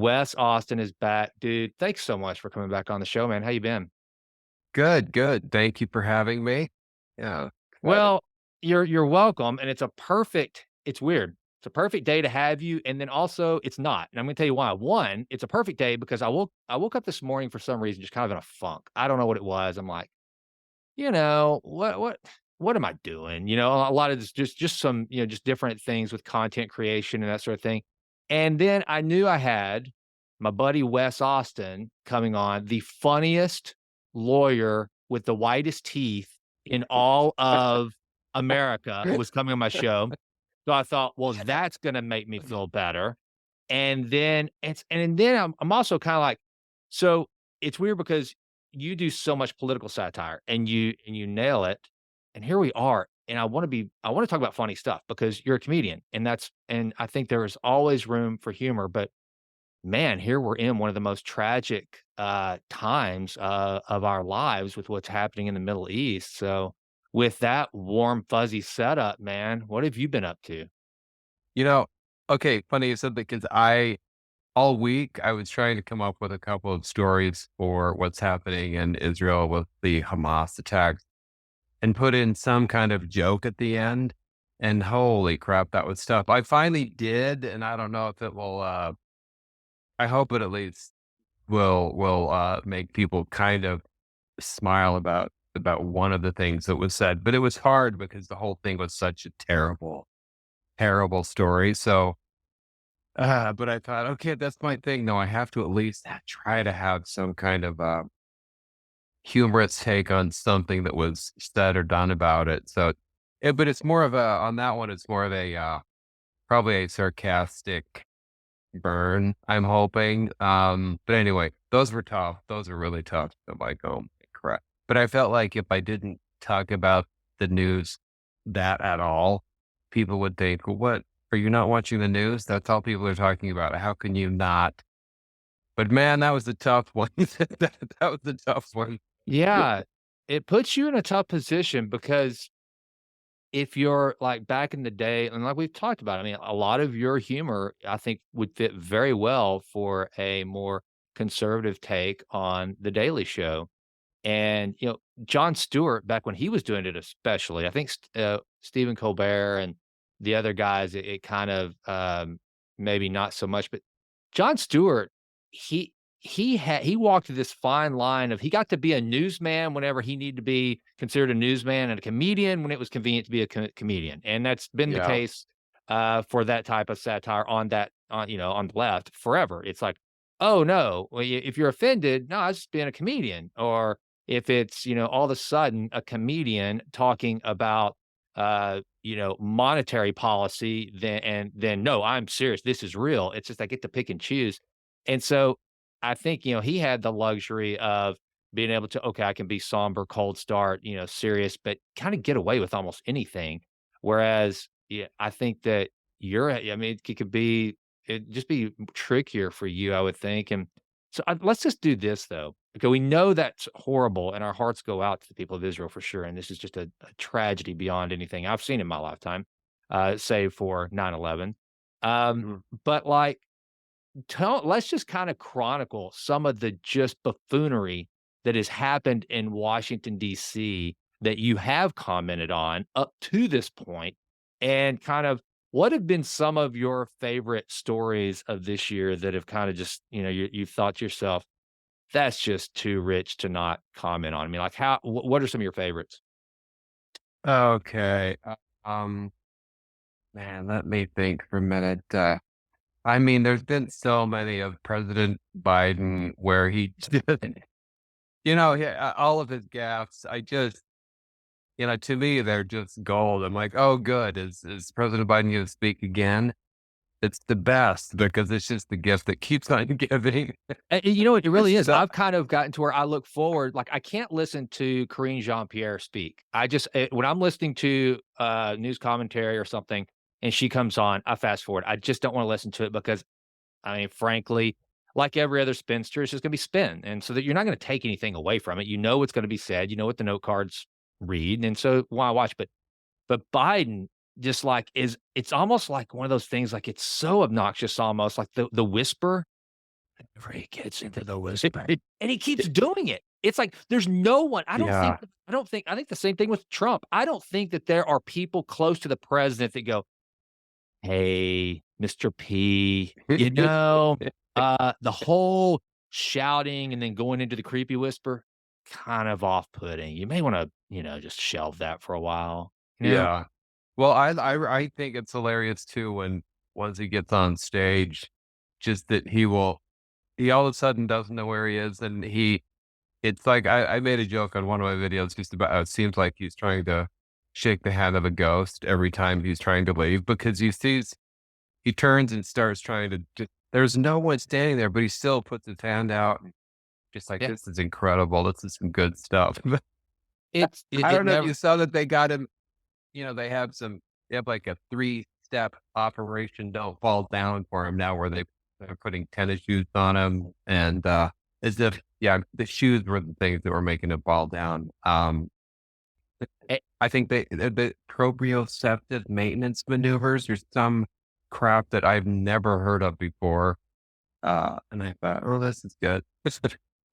Wes Austin is back. Dude, thanks so much for coming back on the show, man. How you been? Good, good. Thank you for having me. Yeah, excited. Well, you're welcome, and it's weird. It's a perfect day to have you, and then also it's not. And I'm gonna tell you why. One, it's a perfect day because I woke up this morning for some reason just kind of in a funk. I don't know what it was. I'm like, what am I doing? A lot of this just some, just different things with content creation and that sort of thing. And then I knew I had my buddy Wes Austin coming on, the funniest lawyer with the whitest teeth in all of America was coming on my show. So I thought, well, that's gonna make me feel better. And then I'm also kind of like, so it's weird because you do so much political satire and you nail it. And here we are. And I want to talk about funny stuff because you're a comedian and I think there is always room for humor. But man, here we're in one of the most tragic times of our lives with what's happening in the Middle East. So with that warm, fuzzy setup, man, what have you been up to? You know, okay, funny you said that because all week, I was trying to come up with a couple of stories for what's happening in Israel with the Hamas attacks and put in some kind of joke at the end. And holy crap, that was tough. I finally did, and I don't know if it will, I hope it at least will make people kind of smile about one of the things that was said. But it was hard because the whole thing was such a terrible story. So, but I thought, okay, that's my thing. No, I have to at least try to have some kind of humorous take on something that was said or done about it. So, but it's more of on that one, it's more of probably a sarcastic burn, I'm hoping. But anyway, those were tough. Those are really tough. I'm like, oh, crap. But I felt like if I didn't talk about the news that at all, people would think, well, what? Are you not watching the news? That's all people are talking about. How can you not? But man, that was a tough one. That was a tough one. Yeah, it puts you in a tough position because if you're like back in the day, and like we've talked about, I mean, a lot of your humor, I think, would fit very well for a more conservative take on The Daily Show. And, Jon Stewart, back when he was doing it, especially, I think Stephen Colbert and the other guys, it kind of maybe not so much, but Jon Stewart, he he walked this fine line of he got to be a newsman whenever he needed to be considered a newsman and a comedian when it was convenient to be a comedian, and that's been the Yeah. case for that type of satire on the left forever. It's like, oh no, well, if you're offended, no, I was just being a comedian, or if it's all of a sudden a comedian talking about monetary policy, then no, I'm serious. This is real. It's just I get to pick and choose. And so I think, he had the luxury of being able to, okay, I can be somber, cold start, serious, but kind of get away with almost anything. Whereas, yeah, I think that I mean, it could be, it just be trickier for you, I would think. And so let's just do this though. Okay. We know that's horrible and our hearts go out to the people of Israel for sure. And this is just a tragedy beyond anything I've seen in my lifetime, save for 9/11. Um, Mhm. but like, let's just kind of chronicle some of the just buffoonery that has happened in Washington, D.C. that you have commented on up to this point, and kind of what have been some of your favorite stories of this year that have kind of just, you've thought to yourself, that's just too rich to not comment on. I mean, like what are some of your favorites? Okay. Um, Man, let me think for a minute. I mean, there's been so many of President Biden where he just, yeah, all of his gaffes. To me, they're just gold. I'm like, oh, good. Is President Biden going to speak again? It's the best because it's just the gift that keeps on giving. You know what? It really is. So, I've kind of gotten to where I look forward. Like I can't listen to Karine Jean Pierre speak. When I'm listening to news commentary or something, and she comes on, I fast forward. I just don't want to listen to it because I mean, frankly, like every other spinster, it's just going to be spin, and so that you're not going to take anything away from it. You know what's going to be said. You know what the note cards read, and so why watch? But Biden just like it's almost like one of those things. Like it's so obnoxious, almost like the whisper. whenever he gets into the whisper, and he keeps doing it. It's like there's no one. Yeah. I think the same thing with Trump. I don't think that there are people close to the president that go, "Hey, Mr. P, the whole shouting and then going into the creepy whisper, kind of off-putting. You may wanna, just shelve that for a while." You know? Yeah. Well, I think it's hilarious too when once he gets on stage, just that he all of a sudden doesn't know where he is, and it's like I made a joke on one of my videos just about how it seems like he's trying to shake the hand of a ghost every time he's trying to leave because he turns and starts trying to there's no one standing there, but he still puts his hand out and just like, Yeah. "This is incredible. This is some good stuff." It I it don't know if never you saw that they got him, they have like a three-step operation don't fall down for him now where they're putting tennis shoes on him and, as if yeah, the shoes were the things that were making him fall down. eh I think the proprioceptive maintenance maneuvers or some crap that I've never heard of before, and I thought, "Oh, this is good."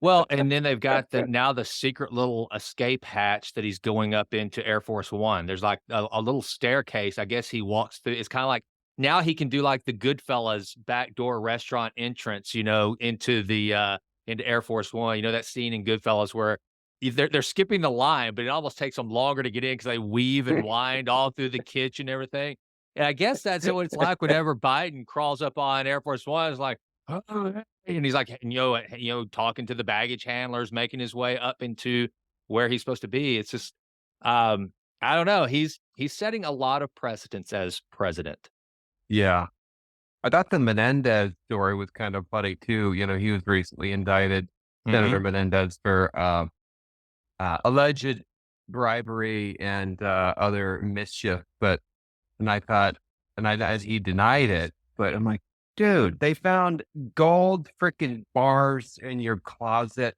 well, and then they've got the secret little escape hatch that he's going up into Air Force One. There's like a little staircase, I guess he walks through. It's kinda like now he can do like the Goodfellas backdoor restaurant entrance, into Air Force One. You know that scene in Goodfellas where they're skipping the line, but it almost takes them longer to get in because they weave and wind all through the kitchen and everything. And I guess that's what it's like whenever Biden crawls up on Air Force One, it's like, "Oh, hey," and he's like, talking to the baggage handlers, making his way up into where he's supposed to be. It's just, I don't know. He's setting a lot of precedents as president. Yeah. I thought the Menendez story was kind of funny too. He was recently indicted, Senator Mhm. Menendez, for alleged bribery and other mischief. And I thought, as he denied it, but I'm like, dude, they found gold freaking bars in your closet.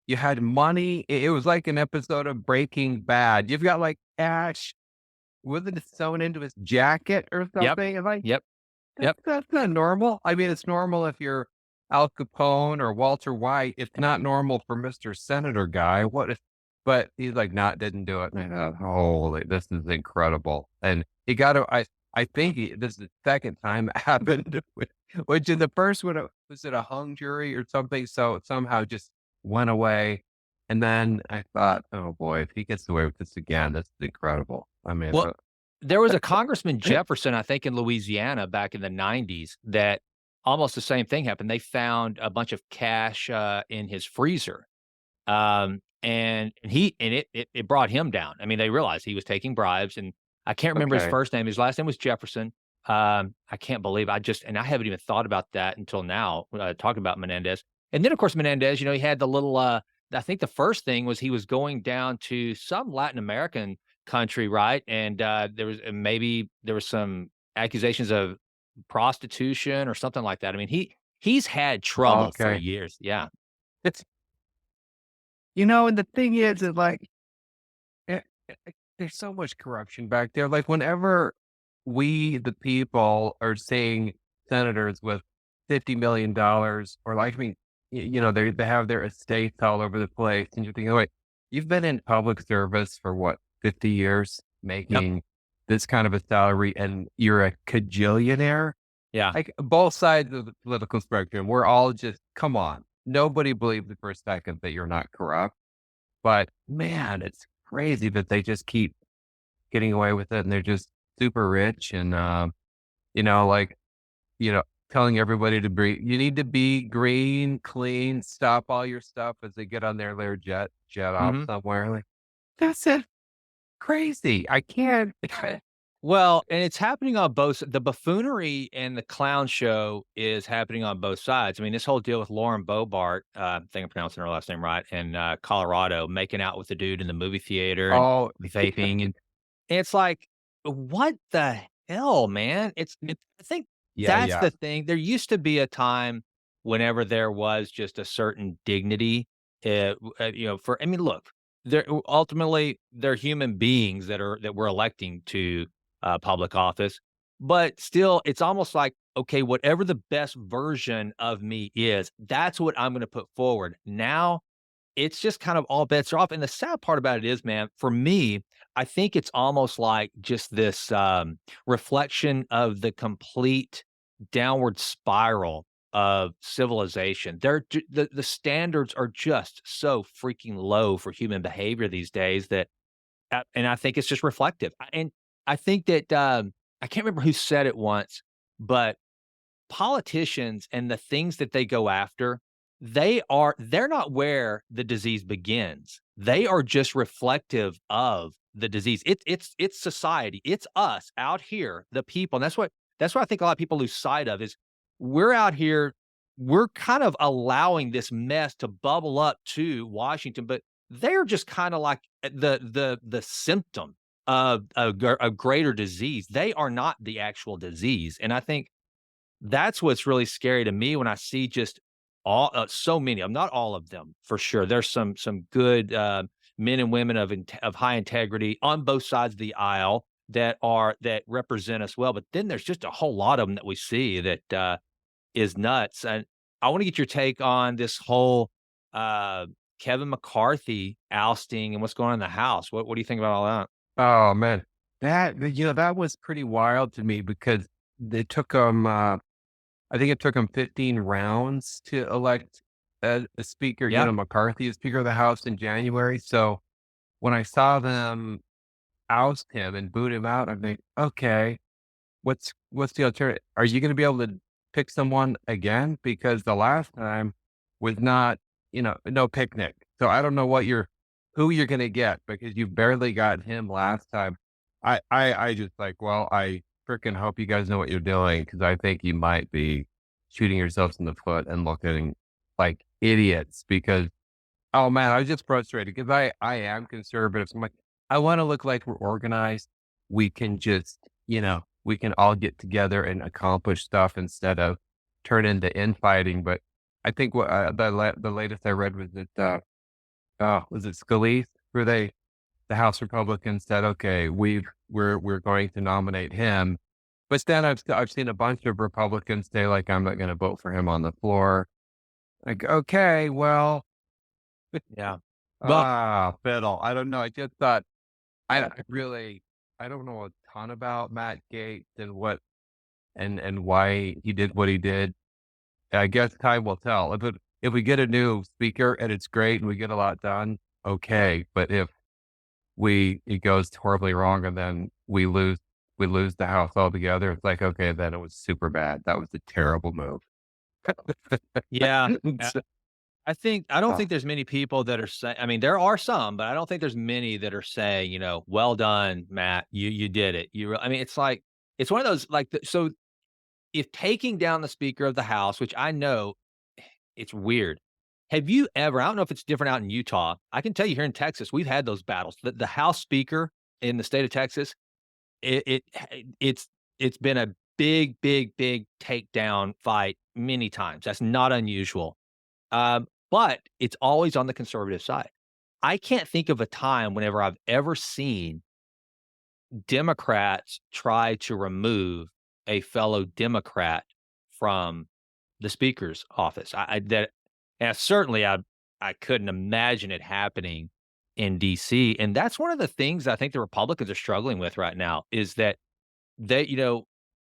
You had money. It was like an episode of Breaking Bad. You've got like cash. Wasn't it sewn into his jacket or Yep. something? And like, Yep. Yep. that's not normal. I mean, it's normal if you're Al Capone or Walter White. It's not normal for Mr. Senator guy. What if but he's like, "Not didn't do it." And I thought, "Holy, this is incredible." And he got to I think this is the second time it happened, which in the first one, was it a hung jury or something? So it somehow just went away. And then I thought, "Oh boy, if he gets away with this again, this is incredible." I mean, Well, there was a Congressman Jefferson, I think, in Louisiana back in the '90s that almost the same thing happened. They found a bunch of cash, in his freezer. And it brought him down. I mean, they realized he was taking bribes, and I can't remember his okay. first name. His last name was Jefferson. I can't believe I haven't even thought about that until now, talking about Menendez. And then, of course, Menendez, he had the little, I think the first thing was he was going down to some Latin American country, right? And, maybe there was some accusations of prostitution or something like that. I mean, he's had trouble for Okay. years. Yeah. It's and the thing is like, eh, there's so much corruption back there. Like, whenever we, the people, are seeing senators with $50 million, or like, I mean, they have their estates all over the place, and you're thinking, wait, you've been in public service for what, 50 years, Yep. making this kind of a salary, and you're a cajillionaire? Yeah. Like, both sides of the political spectrum, we're all just, come on. Nobody believes for a second that you're not corrupt. But man, it's crazy that they just keep getting away with it and they're just super rich and, like, you know, telling everybody to be you need to be green, clean, stop all your stuff as they get on their jet off Mhm. somewhere. Like, that's it. Crazy. I can't. Well, and it's happening on the buffoonery and the clown show is happening on both sides. I mean, this whole deal with Lauren Bobart, I think I'm pronouncing her last name right, in, Colorado, making out with the dude in the movie theater and Oh, vaping, and it's like, what the hell, man? I think yeah, that's yeah. the thing. There used to be a time whenever there was just a certain dignity, for I mean, look, ultimately, they're human beings that we're electing to public office. but still, it's almost like, okay, whatever the best version of me is, that's what I'm gonna put forward. Now, it's just kind of all bets are off, and the sad part about it is, man, for me, I think it's almost like just this, reflection of the complete downward spiral of civilization. They're ju the standards are just so freaking low for human behavior these days that and I think it's just reflective. And I think that, I can't remember who said it once, but politicians and the things that they go after, they're not where the disease begins. They are just reflective of the disease. It's society. It's us out here, the people. And that's what I think a lot of people lose sight of is we're out here, we're kind of allowing this mess to bubble up to Washington, but they're just kind of like the symptom of a greater disease. They are not the actual disease. And I think that's what's really scary to me when I see just so many, I'm not all of them for sure. There's some good, men and women of high integrity on both sides of the aisle that represent us well, but then there's just a whole lot of them that we see that, is nuts, and I wanna get your take on this whole, uh, Kevin McCarthy ousting and what's going on in the House. What do you think about all that? Oh, man. That was pretty wild to me because it took 'em, I think it took him 15 rounds to elect a speaker, Yeah. McCarthy as Speaker of the House in January. So when I saw them oust him and boot him out, I'm like, okay, what's the alternative? Are you going to be able to pick someone again? Because the last time was not, no picnic. So I don't know who you're going to get because you barely got him last time. I just like, well, I freaking hope you guys know what you're doing because I think you might be shooting yourselves in the foot and looking like idiots because, oh man, I was just frustrated because I am conservative. So I'm like, I want to look like we're organized. We can just, we can all get together and accomplish stuff instead of turn into infighting. But I think what the latest I read was it Scalise where the House Republicans said, "Okay, we're going to nominate him." But then I've seen a bunch of Republicans say, like, "I'm not gonna vote for him on the floor." Like, okay, well, Yeah. Well, fiddle. I don't know. I just thought I really I don't know a ton about Matt Gaetz and and why he did what he did. I guess time will tell. If we get a new speaker and it's great and we get a lot done, okay. But if it goes horribly wrong and then we lose the house altogether. It's like, okay, then it was super bad. That was a terrible move. yeah. So, I don't uh, think there's many people that are saying. I mean, there are some, but I don't think there's many that are saying, "Well done, Matt. You did it." I mean, it's like it's one of those like so if taking down the Speaker of the House, which I know it's weird. Have you ever I don't know if it's different out in Utah. I can tell you here in Texas, we've had those battles. The House Speaker in the state of Texas, it's it's been a big, big, big takedown fight many times. That's not unusual. But it's always on the conservative side. I can't think of a time whenever I've ever seen Democrats try to remove a fellow Democrat from the speaker's office. And certainly I couldn't imagine it happening in DC. And that's one of the things I think the Republicans are struggling with right now is that they,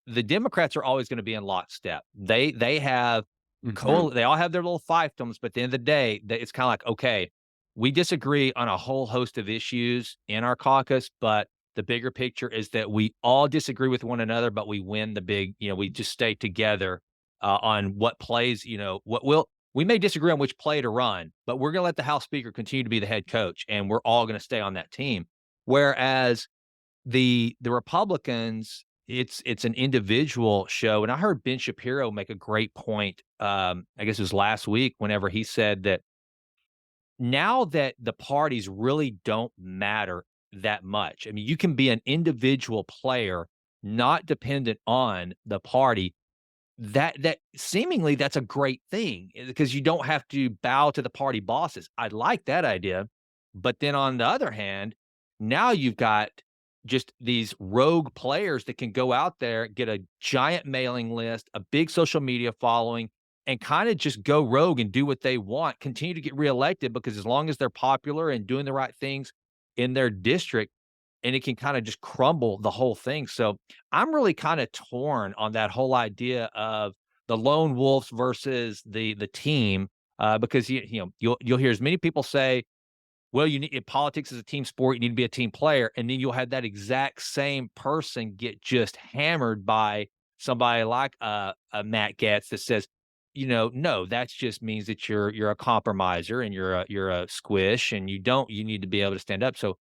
the Democrats are always going to be in lockstep. They have mhm. they all have their little fiefdoms, but at the end of the day, it's kind of like, okay, we disagree on a whole host of issues in our caucus, but the bigger picture is that we all disagree with one another, but we win the big, we just stay together on what plays, we may disagree on which play to run, but we're going to let the House Speaker continue to be the head coach, and we're all going to stay on that team. Whereas the Republicans, it's an individual show, and I heard Ben Shapiro make a great point, I guess it was last week whenever he said that now that the parties really don't matter that much. I mean, you can be an individual player, not dependent on the party. That seemingly that's a great thing because you don't have to bow to the party bosses. I like that idea. But then on the other hand, now you've got just these rogue players that can go out there, get a giant mailing list, a big social media following, and kind of just go rogue and do what they want, continue to get reelected because as long as they're popular and doing the right things in their district, and it can kind of just crumble the whole thing. So I'm really kind of torn on that whole idea of the lone wolves versus the team, because you'll hear as many people say, well, you need in politics is a team sport, you need to be a team player, and then you'll have that exact same person get just hammered by somebody like, Matt Gaetz that says, "No, that just means that you're a compromiser and you're a squish, and you need to be able to stand up." So,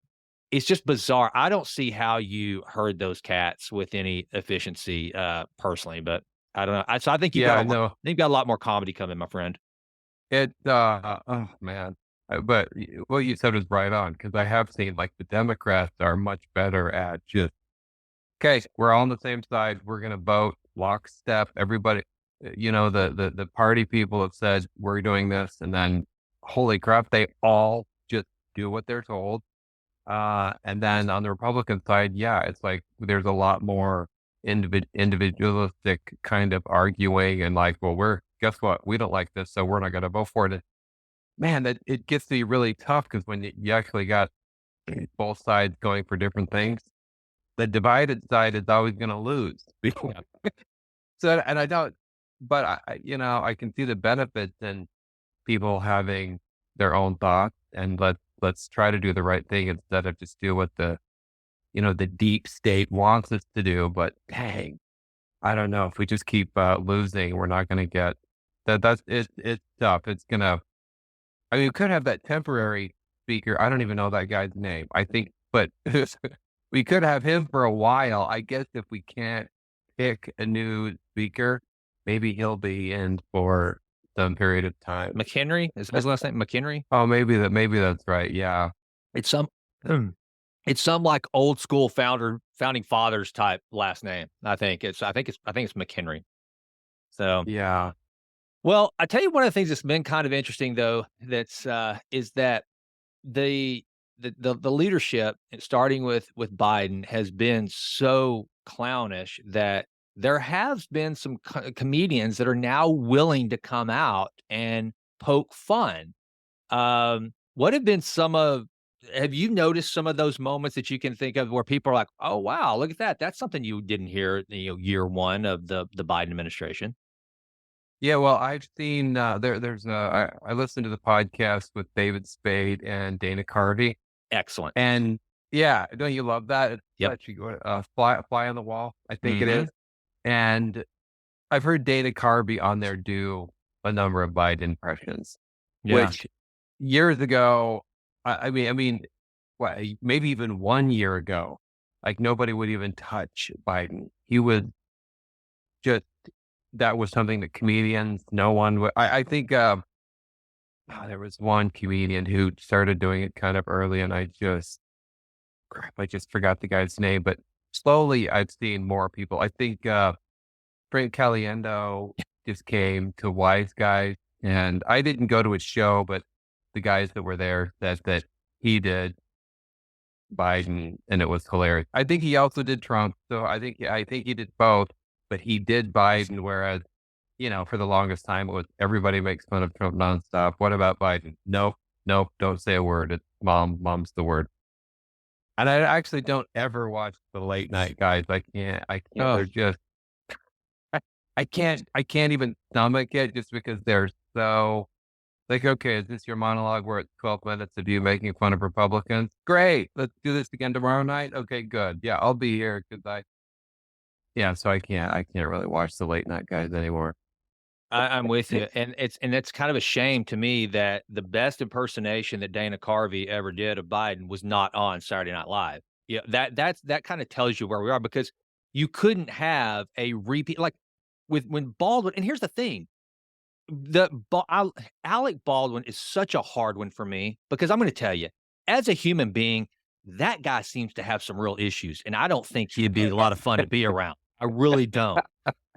it's just bizarre. I don't see how you herd those cats with any efficiency, personally, but I don't know. I think Yeah, I know. you've got a lot more comedy coming, my friend. Oh, man. But what you said was right on because I have seen, like, the Democrats are much better at just, "'Kay, we're all on the same side. We're gonna vote lockstep." Everybody the party people have said, "We're doing this," and then, holy crap, they all just do what they're told. And then on the Republican side, yeah, it's like there's a lot more individualistic kind of arguing and like, well, guess what? We don't like this, so we're not going to vote for it. Man, that it gets to be really tough because when you actually got both sides going for different things, the divided side is always going to lose. Yeah. So, and I don't, but I can see the benefits in people having their own thoughts and let's try to do the right thing instead of just do what the deep state wants us to do. But dang, I don't know if we just keep losing, we're not going to get that. It's tough. It's gonna. I mean, we could have that temporary speaker. I don't even know that guy's name. I think, but we could have him for a while. I guess if we can't pick a new speaker, maybe he'll be in for some period of time. McHenry? Is his last name McHenry? Oh, maybe that's right. Yeah. It's some it's some, like, old school founding fathers type last name, I think it's McHenry. So, Yeah. well, I tell you one of the things that's been kind of interesting though, is that the the leadership, starting with Biden, has been so clownish that there has been some comedians that are now willing to come out and poke fun. What have been some of have you noticed some of those moments that you can think of where people are like, "Oh, wow, look at that. That's something you didn't hear, year 1 of the Biden administration." Yeah, well, I've seen, I listened to the podcast with David Spade and Dana Carvey, Excellent. and yeah, don't you love that? It's Yep. such a good, fly on the wall, I think it is, Mhm. and I've heard Dana Carvey on there do a number of Biden impressions, Yeah. which years ago, I mean, what, maybe even 1 year ago, like, nobody would even touch Biden. He would just that was something that comedians, no one would I think, there was one comedian who started doing it kind of early, and I just forgot the guy's name, but slowly I've seen more people. I think, Frank Caliendo just came to Wise Guys, and I didn't go to his show, but the guys that were there said that he did Biden, and it was hilarious. I think he also did Trump, so I think he did both, but he did Biden, whereas, for the longest time, it was everybody makes fun of Trump nonstop. What about Biden? Nope, nope, don't say a word. It's mom's the word. And I actually don't ever watch the late night guys. I can't. Oh, They're just I can't even stomach it just because they're so like, okay, is this your monologue where it's 12 minutes of you making fun of Republicans? Great. Let's do this again tomorrow night. Okay, good. Yeah, I'll be here because yeah, so I can't really watch the late night guys anymore. I'm with you, and it's kind of a shame to me that the best impersonation that Dana Carvey ever did of Biden was not on Saturday Night Live. Yeah, that kinda tells you where we are because you couldn't have a repeat like, with when Baldwin and here's the thing, the Ba Al Alec Baldwin is such a hard one for me because I'm gonna tell you, as a human being, that guy seems to have some real issues, and I don't think he'd be a lot of fun to be around. I really don't.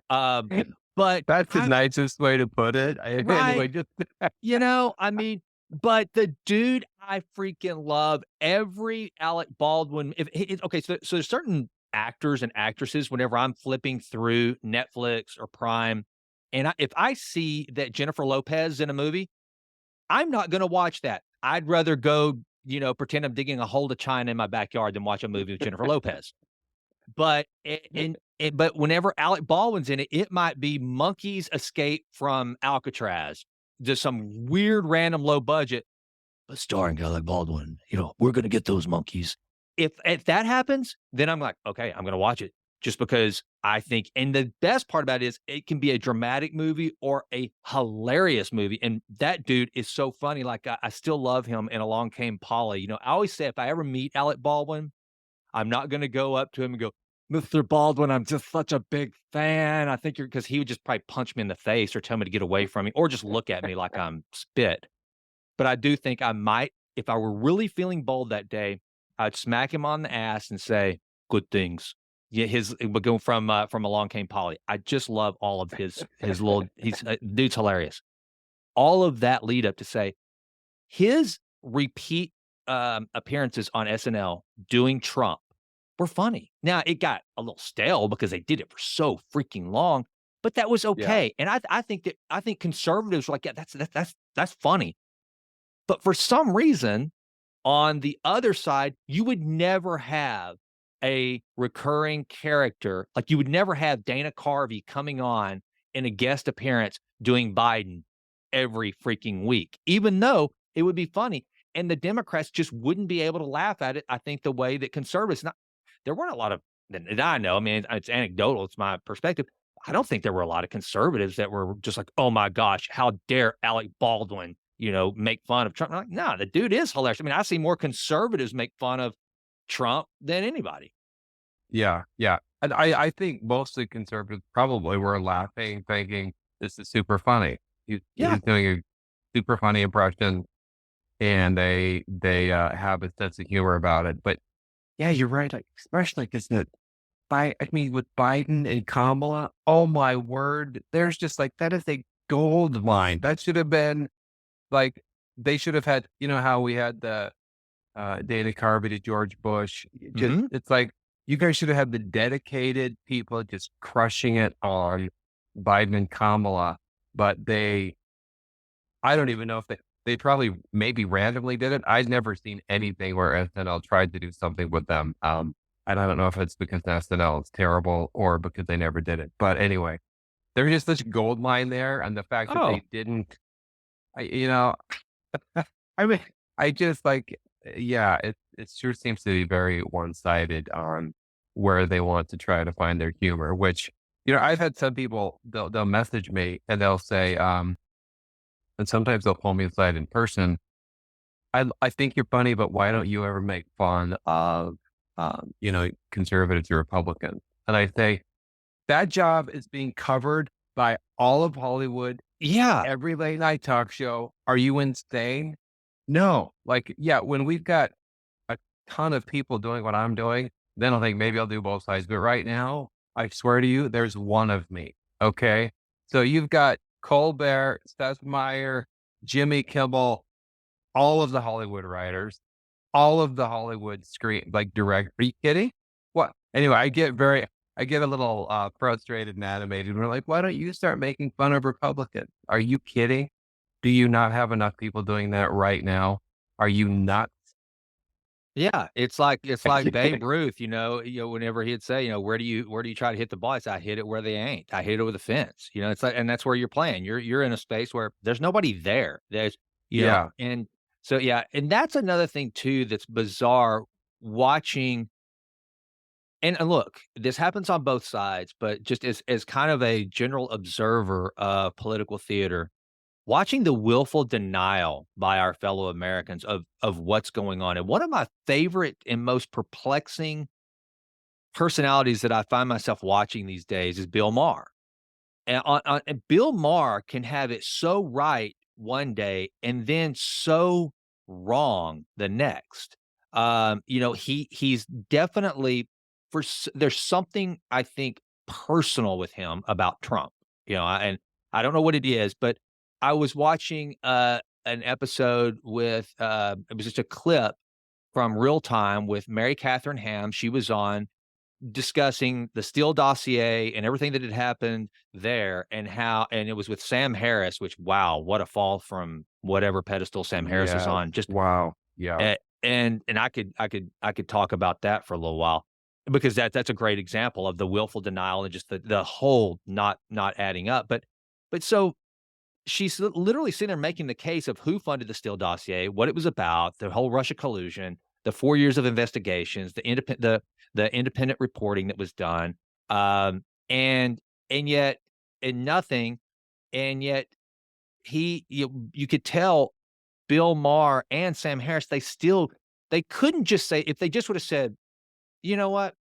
Um, but That's the I nicest way to put it. right? Anyway, just I mean, but the dude I freaking love every Alec Baldwin. If it okay, so there's certain actors and actresses whenever I'm flipping through Netflix or Prime, and if I see that Jennifer Lopez in a movie, I'm not gonna watch that. I'd rather go, pretend I'm digging a hole to China in my backyard than watch a movie with Jennifer Lopez. But but whenever Alec Baldwin's in it, it might be monkeys escape from Alcatraz, just some weird random low budget, but starring Alec Baldwin, we're gonna get those monkeys. If that happens, then I'm like, "Okay, I'm gonna watch it," just because I think and the best part about it is it can be a dramatic movie or a hilarious movie, and that dude is so funny, like, I still love him in Along Came Polly, I always say if I ever meet Alec Baldwin, I'm not gonna go up to him and go, "Mr. Baldwin, I'm just such a big fan. I think you're" because he would just probably punch me in the face or tell me to get away from me or just look at me like I'm spit. But I do think I might if I were really feeling bold that day, I'd smack him on the ass and say, "Good things." Yeah, but going from Along Came Polly. I just love all of his little dude's hilarious. All of that lead up to say his repeat, appearances on SNL doing Trump were funny. Now, it got a little stale because they did it for so freaking long, but that was Yeah. okay, and I think conservatives were like, "Yeah, that's funny." But for some reason, on the other side, you would never have a recurring character, like, you would never have Dana Carvey coming on in a guest appearance doing Biden every freaking week, even though it would be funny, and the Democrats just wouldn't be able to laugh at it, I think, the way that conservatives not there weren't a lot of that I know, I mean, it's anecdotal, it's my perspective. I don't think there were a lot of conservatives that were just like, "Oh my gosh, how dare Alec Baldwin, make fun of Trump." I'm like, "No, the dude is hilarious." I mean, I see more conservatives make fun of Trump than anybody. Yeah, yeah, and I think mostly conservatives probably were laughing, thinking, "This is super funny." Yeah. He's doing a super funny impression, and they have a sense of humor about it, but yeah, you're right, like, especially 'cause I mean, with Biden and Kamala, oh my word, there's just like that is a gold mine. That should have been like they should have had, you know how we had the Dana Carvey to George Bush. Just Mhm. it's like you guys should have had the dedicated people just crushing it on Biden and Kamala, but I don't even know if they probably maybe randomly did it. I've never seen anything where SNL tried to do something with them. And I don't know if it's because SNL is terrible or because they never did it. But anyway, there's just such gold mine there, and the fact that Oh, they didn't, you know, I mean, I just like, yeah, it sure seems to be very one sided on where they want to try to find their humor. Which I've had some people they'll message me and they'll say, and sometimes they'll pull me aside in person. I think you're funny, but why don't you ever make fun of, conservatives or Republicans? And I say, that job is being covered by all of Hollywood, yeah. every late night talk show. Are you insane? No. Like, yeah, when we've got a ton of people doing what I'm doing, then I'll think maybe I'll do both sides. But right now, I swear to you, there's one of me. Okay. So you've got Colbert, Seth Meyer, Jimmy Kimmel, all of the Hollywood writers, all of the Hollywood screen like direct. Are you kidding? What? Anyway, I get a little frustrated and animated. We're like, why don't you start making fun of Republicans? Are you kidding? Do you not have enough people doing that right now? Are you nuts? Yeah, it's like Babe Ruth, whenever he'd say, "Where do you try to hit the ball?" I say, "I hit it where they ain't. I hit it with a fence." It's like and that's where you're playing. You're in a space where there's nobody there. Yeah. And so yeah, and that's another thing too that's bizarre watching and look, this happens on both sides, but just as kind of a general observer of political theater, watching the willful denial by our fellow Americans of what's going on, and one of my favorite and most perplexing personalities that I find myself watching these days is Bill Maher. And Bill Maher can have it so right one day and then so wrong the next. He's definitely there's something I think personal with him about Trump. And I don't know what it is, but I was watching an episode with, it was just a clip from Real Time with Mary Catherine Ham. She was on discussing the Steele dossier and everything that had happened there, and how, and it was with Sam Harris, which, wow, what a fall from whatever pedestal Sam Harris is Yeah. on. Just Wow. Yeah. and I could talk about that for a little while, because that's a great example of the willful denial and just the whole not adding up. But so she's literally sitting there making the case of who funded the Steele dossier, what it was about, the whole Russia collusion, the 4 years of investigations, the independent reporting that was done, um, and and yet and nothing, and yet you could tell Bill Maher and Sam Harris, they couldn't just say, if they just would have said, "You know what?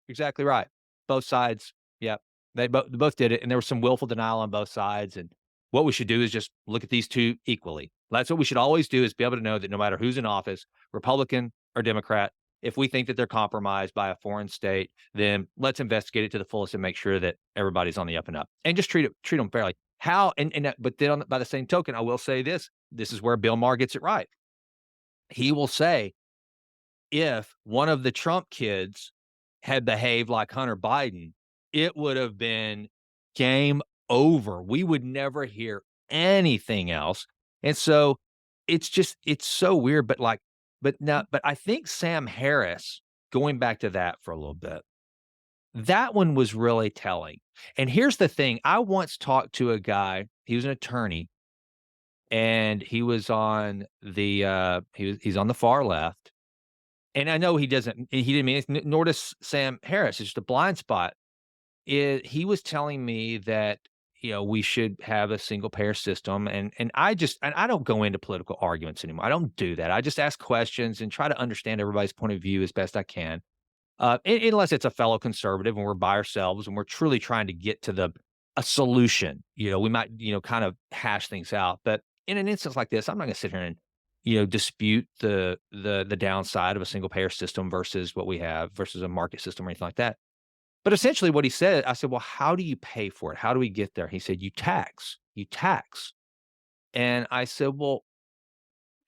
Exactly right. Both sides. Yep. They both did it, and there was some willful denial on both sides, and what we should do is just look at these 2 equally. That's what we should always do, is be able to know that no matter who's in office, Republican or Democrat, if we think that they're compromised by a foreign state, then let's investigate it to the fullest and make sure that everybody's on the up and up, and just treat them fairly." How and that, but then by the same token, I will say this is where Bill Maher gets it right. He will say, if one of the Trump kids had behaved like Hunter Biden, it would have been game over. We would never hear anything else. And so it's so weird, but like, but I think Sam Harris, going back to that for a little bit, that one was really telling. And here's the thing, I once talked to a guy, he was an attorney, and he was on he's on the far left. And I know he didn't mean it, nor does Sam Harris, it's just a blind spot. He was telling me that, we should have a single payer system, and I don't go into political arguments anymore. I don't do that. I just ask questions and try to understand everybody's point of view as best I can. Unless it's a fellow conservative and we're by ourselves and we're truly trying to get to a solution, we might, kind of hash things out. But in an instance like this, I'm not gonna sit here and, dispute the downside of a single payer system versus what we have versus a market system or anything like that. But essentially what he said, I said, "Well, how do you pay for it? How do we get there?" He said, you tax." And I said, "Well,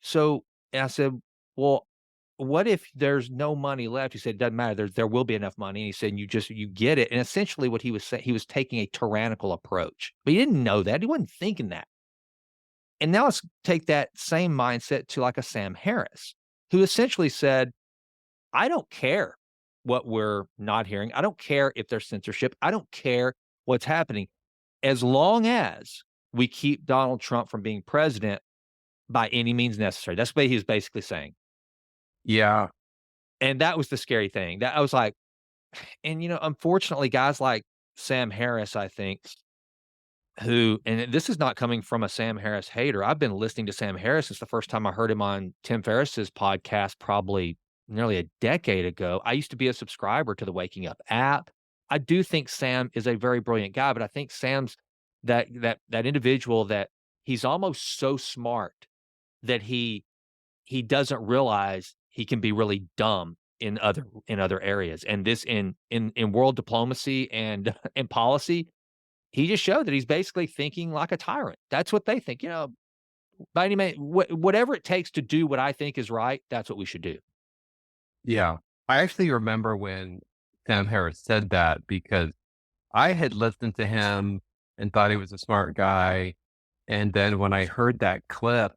so," and I said, "Well, what if there's no money left?" He said, "It doesn't matter. There will be enough money." And he said, you get it." And essentially what he was saying, he was taking a tyrannical approach, but he didn't know that. He wasn't thinking that. And now let's take that same mindset to like a Sam Harris, who essentially said, "I don't care what we're not hearing. I don't care if there's censorship. I don't care what's happening, as long as we keep Donald Trump from being president by any means necessary." That's what he was basically saying. Yeah. And that was the scary thing. That I was like, and unfortunately, guys like Sam Harris, I think, who, and this is not coming from a Sam Harris hater. I've been listening to Sam Harris since the first time I heard him on Tim Ferriss's podcast, probably nearly a decade ago. I used to be a subscriber to the Waking Up app. I do think Sam is a very brilliant guy, but I think Sam's that individual that he's almost so smart that he doesn't realize he can be really dumb in other areas. And this in world diplomacy and in policy, he just showed that he's basically thinking like a tyrant. That's what they think, by any means, whatever it takes to do what I think is right, that's what we should do. Yeah. I actually remember when Sam Harris said that because I had listened to him and thought he was a smart guy. And then when I heard that clip,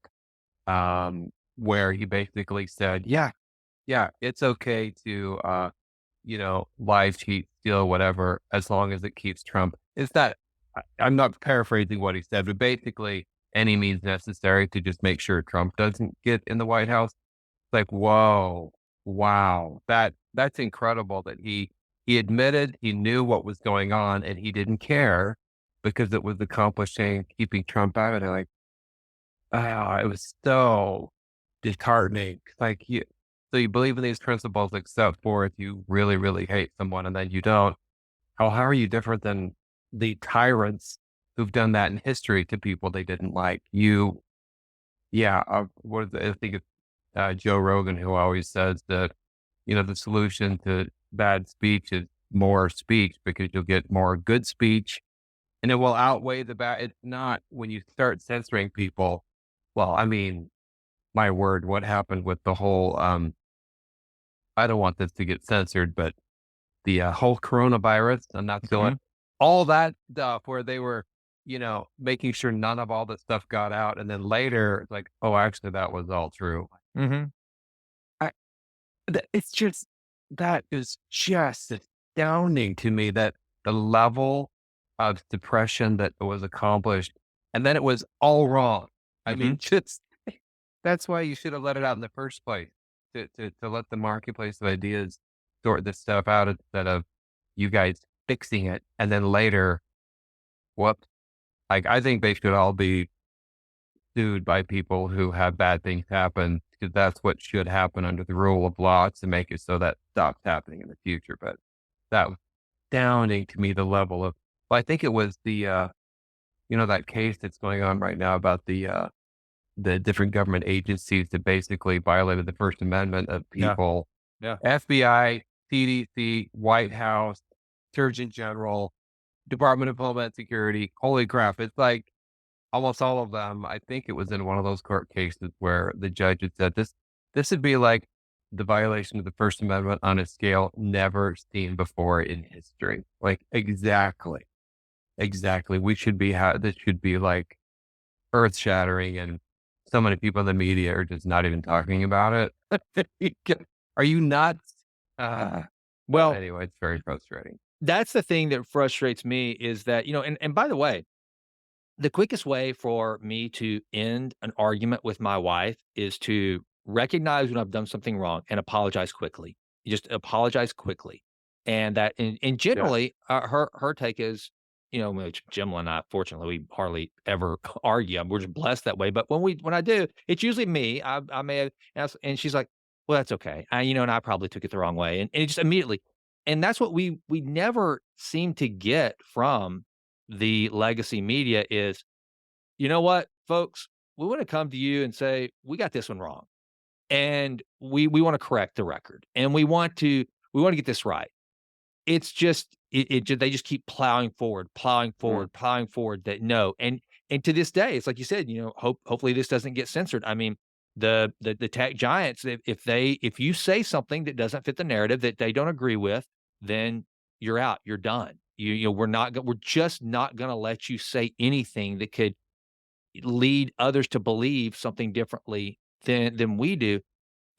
where he basically said, yeah, yeah, it's okay to, lie, cheat, steal, whatever, as long as it keeps Trump. Is that, I'm not paraphrasing what he said, but basically any means necessary to just make sure Trump doesn't get in the White House. Like, whoa, wow, that's incredible that he admitted he knew what was going on and he didn't care because it was accomplishing keeping Trump out of it. Like, it was so disheartening. Like, so you believe in these principles, except for if you really, really hate someone and then you don't. How are you different than the tyrants who've done that in history to people they didn't like? Yeah, I think it's Joe Rogan who always says that, the solution to bad speech is more speech because you'll get more good speech and it will outweigh the bad. It's not when you start censoring people well, I mean, my word, what happened with the whole, I don't want this to get censored, but the, whole coronavirus and not feeling Mhm, all that stuff where they were, making sure none of all this stuff got out, and then later, it's like, "Oh, actually, that was all true." mhm, I it's just that is just astounding to me that the level of suppression that was accomplished, and then it was all wrong. I mhm. mean, just that's why you should have let it out in the first place, to let the marketplace of ideas sort this stuff out instead of you guys fixing it, and then later, whoops, like, I think they should all be sued by people who have bad things happen, because that's what should happen under the rule of law to make it so that stops happening in the future, but that was astounding to me, the level of well, I think it was that case that's going on right now about the different government agencies that basically violated the First Amendment of Yeah, people. yeah. FBI, CDC, White House, Surgeon General, Department of Homeland Security. Holy crap. It's like almost all of them. I think it was in one of those court cases where the judge had said this would be like the violation of the First Amendment on a scale never seen before in history. Like exactly. Exactly. We should be this should be like earth shattering, and so many people in the media are just not even talking about it. Are you nuts? Uh, Well, anyway, it's very frustrating. that's the thing that frustrates me is that, and by the way, the quickest way for me to end an argument with my wife is to recognize when I've done something wrong and apologize quickly. You just apologize quickly. And Yeah. generally, her take is, which Jim and I, fortunately, we hardly ever argue. We're just blessed that way. But when I do, it's usually me. I may have asked, and she's like, "Well, that's okay." And I probably took it the wrong way, and it just immediately. And that's what we never seem to get from the legacy media is, "You know what, folks? We wanna come to you and say, 'We got this one wrong, and we wanna correct the record, and we wanna get this right.'" It's just it ju they just keep plowing forward, plowing Mm. forward, plowing forward that no, and to this day, it's like you said, hopefully this doesn't get censored. I mean, the tech giants, if you say something that doesn't fit the narrative that they don't agree with, then you're out, you're done. We're just not gonna let you say anything that could lead others to believe something differently than we do.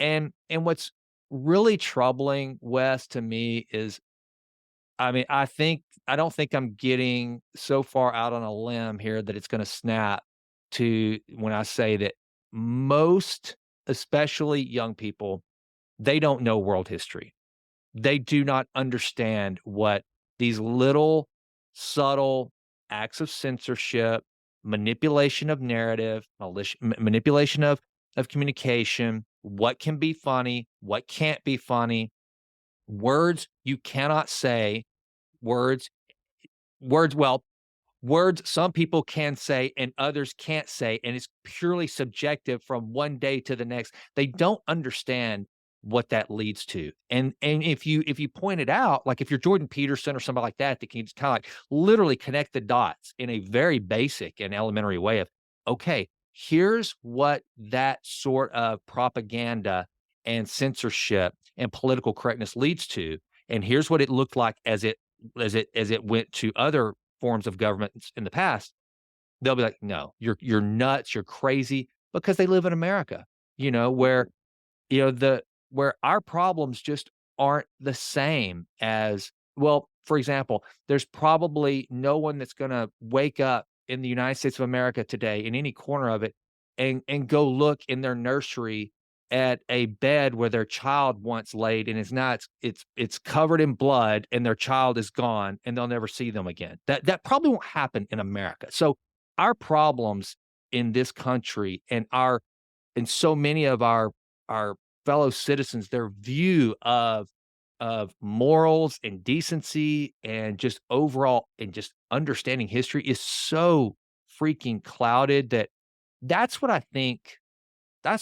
And what's really troubling, Wes, to me is, I mean, I don't think I'm getting so far out on a limb here that it's gonna snap to when I say that most, especially young people, they don't know world history. They do not understand what these little subtle acts of censorship, manipulation of narrative, manipulation of communication, what can be funny, what can't be funny, words you cannot say, words words well, words some people can say and others can't say, and it's purely subjective from one day to the next. They don't understand what that leads to. And if you point it out, like if you're Jordan Peterson or somebody like that can just kinda like literally connect the dots in a very basic and elementary way of, okay, here's what that sort of propaganda and censorship and political correctness leads to, and here's what it looked like as it went to other forms of governments in the past, they'll be like, "No, you're nuts, you're crazy," because they live in America, where, where our problems just aren't the same as, well, for example, there's probably no one that's gonna wake up in the United States of America today, in any corner of it, and go look in their nursery at a bed where their child once laid, and it's covered in blood, and their child is gone, and they'll never see them again. That probably won't happen in America. So, our problems in this country and so many of our fellow citizens, their view of morals and decency and just overall and just understanding history is so freaking clouded that that's what I think I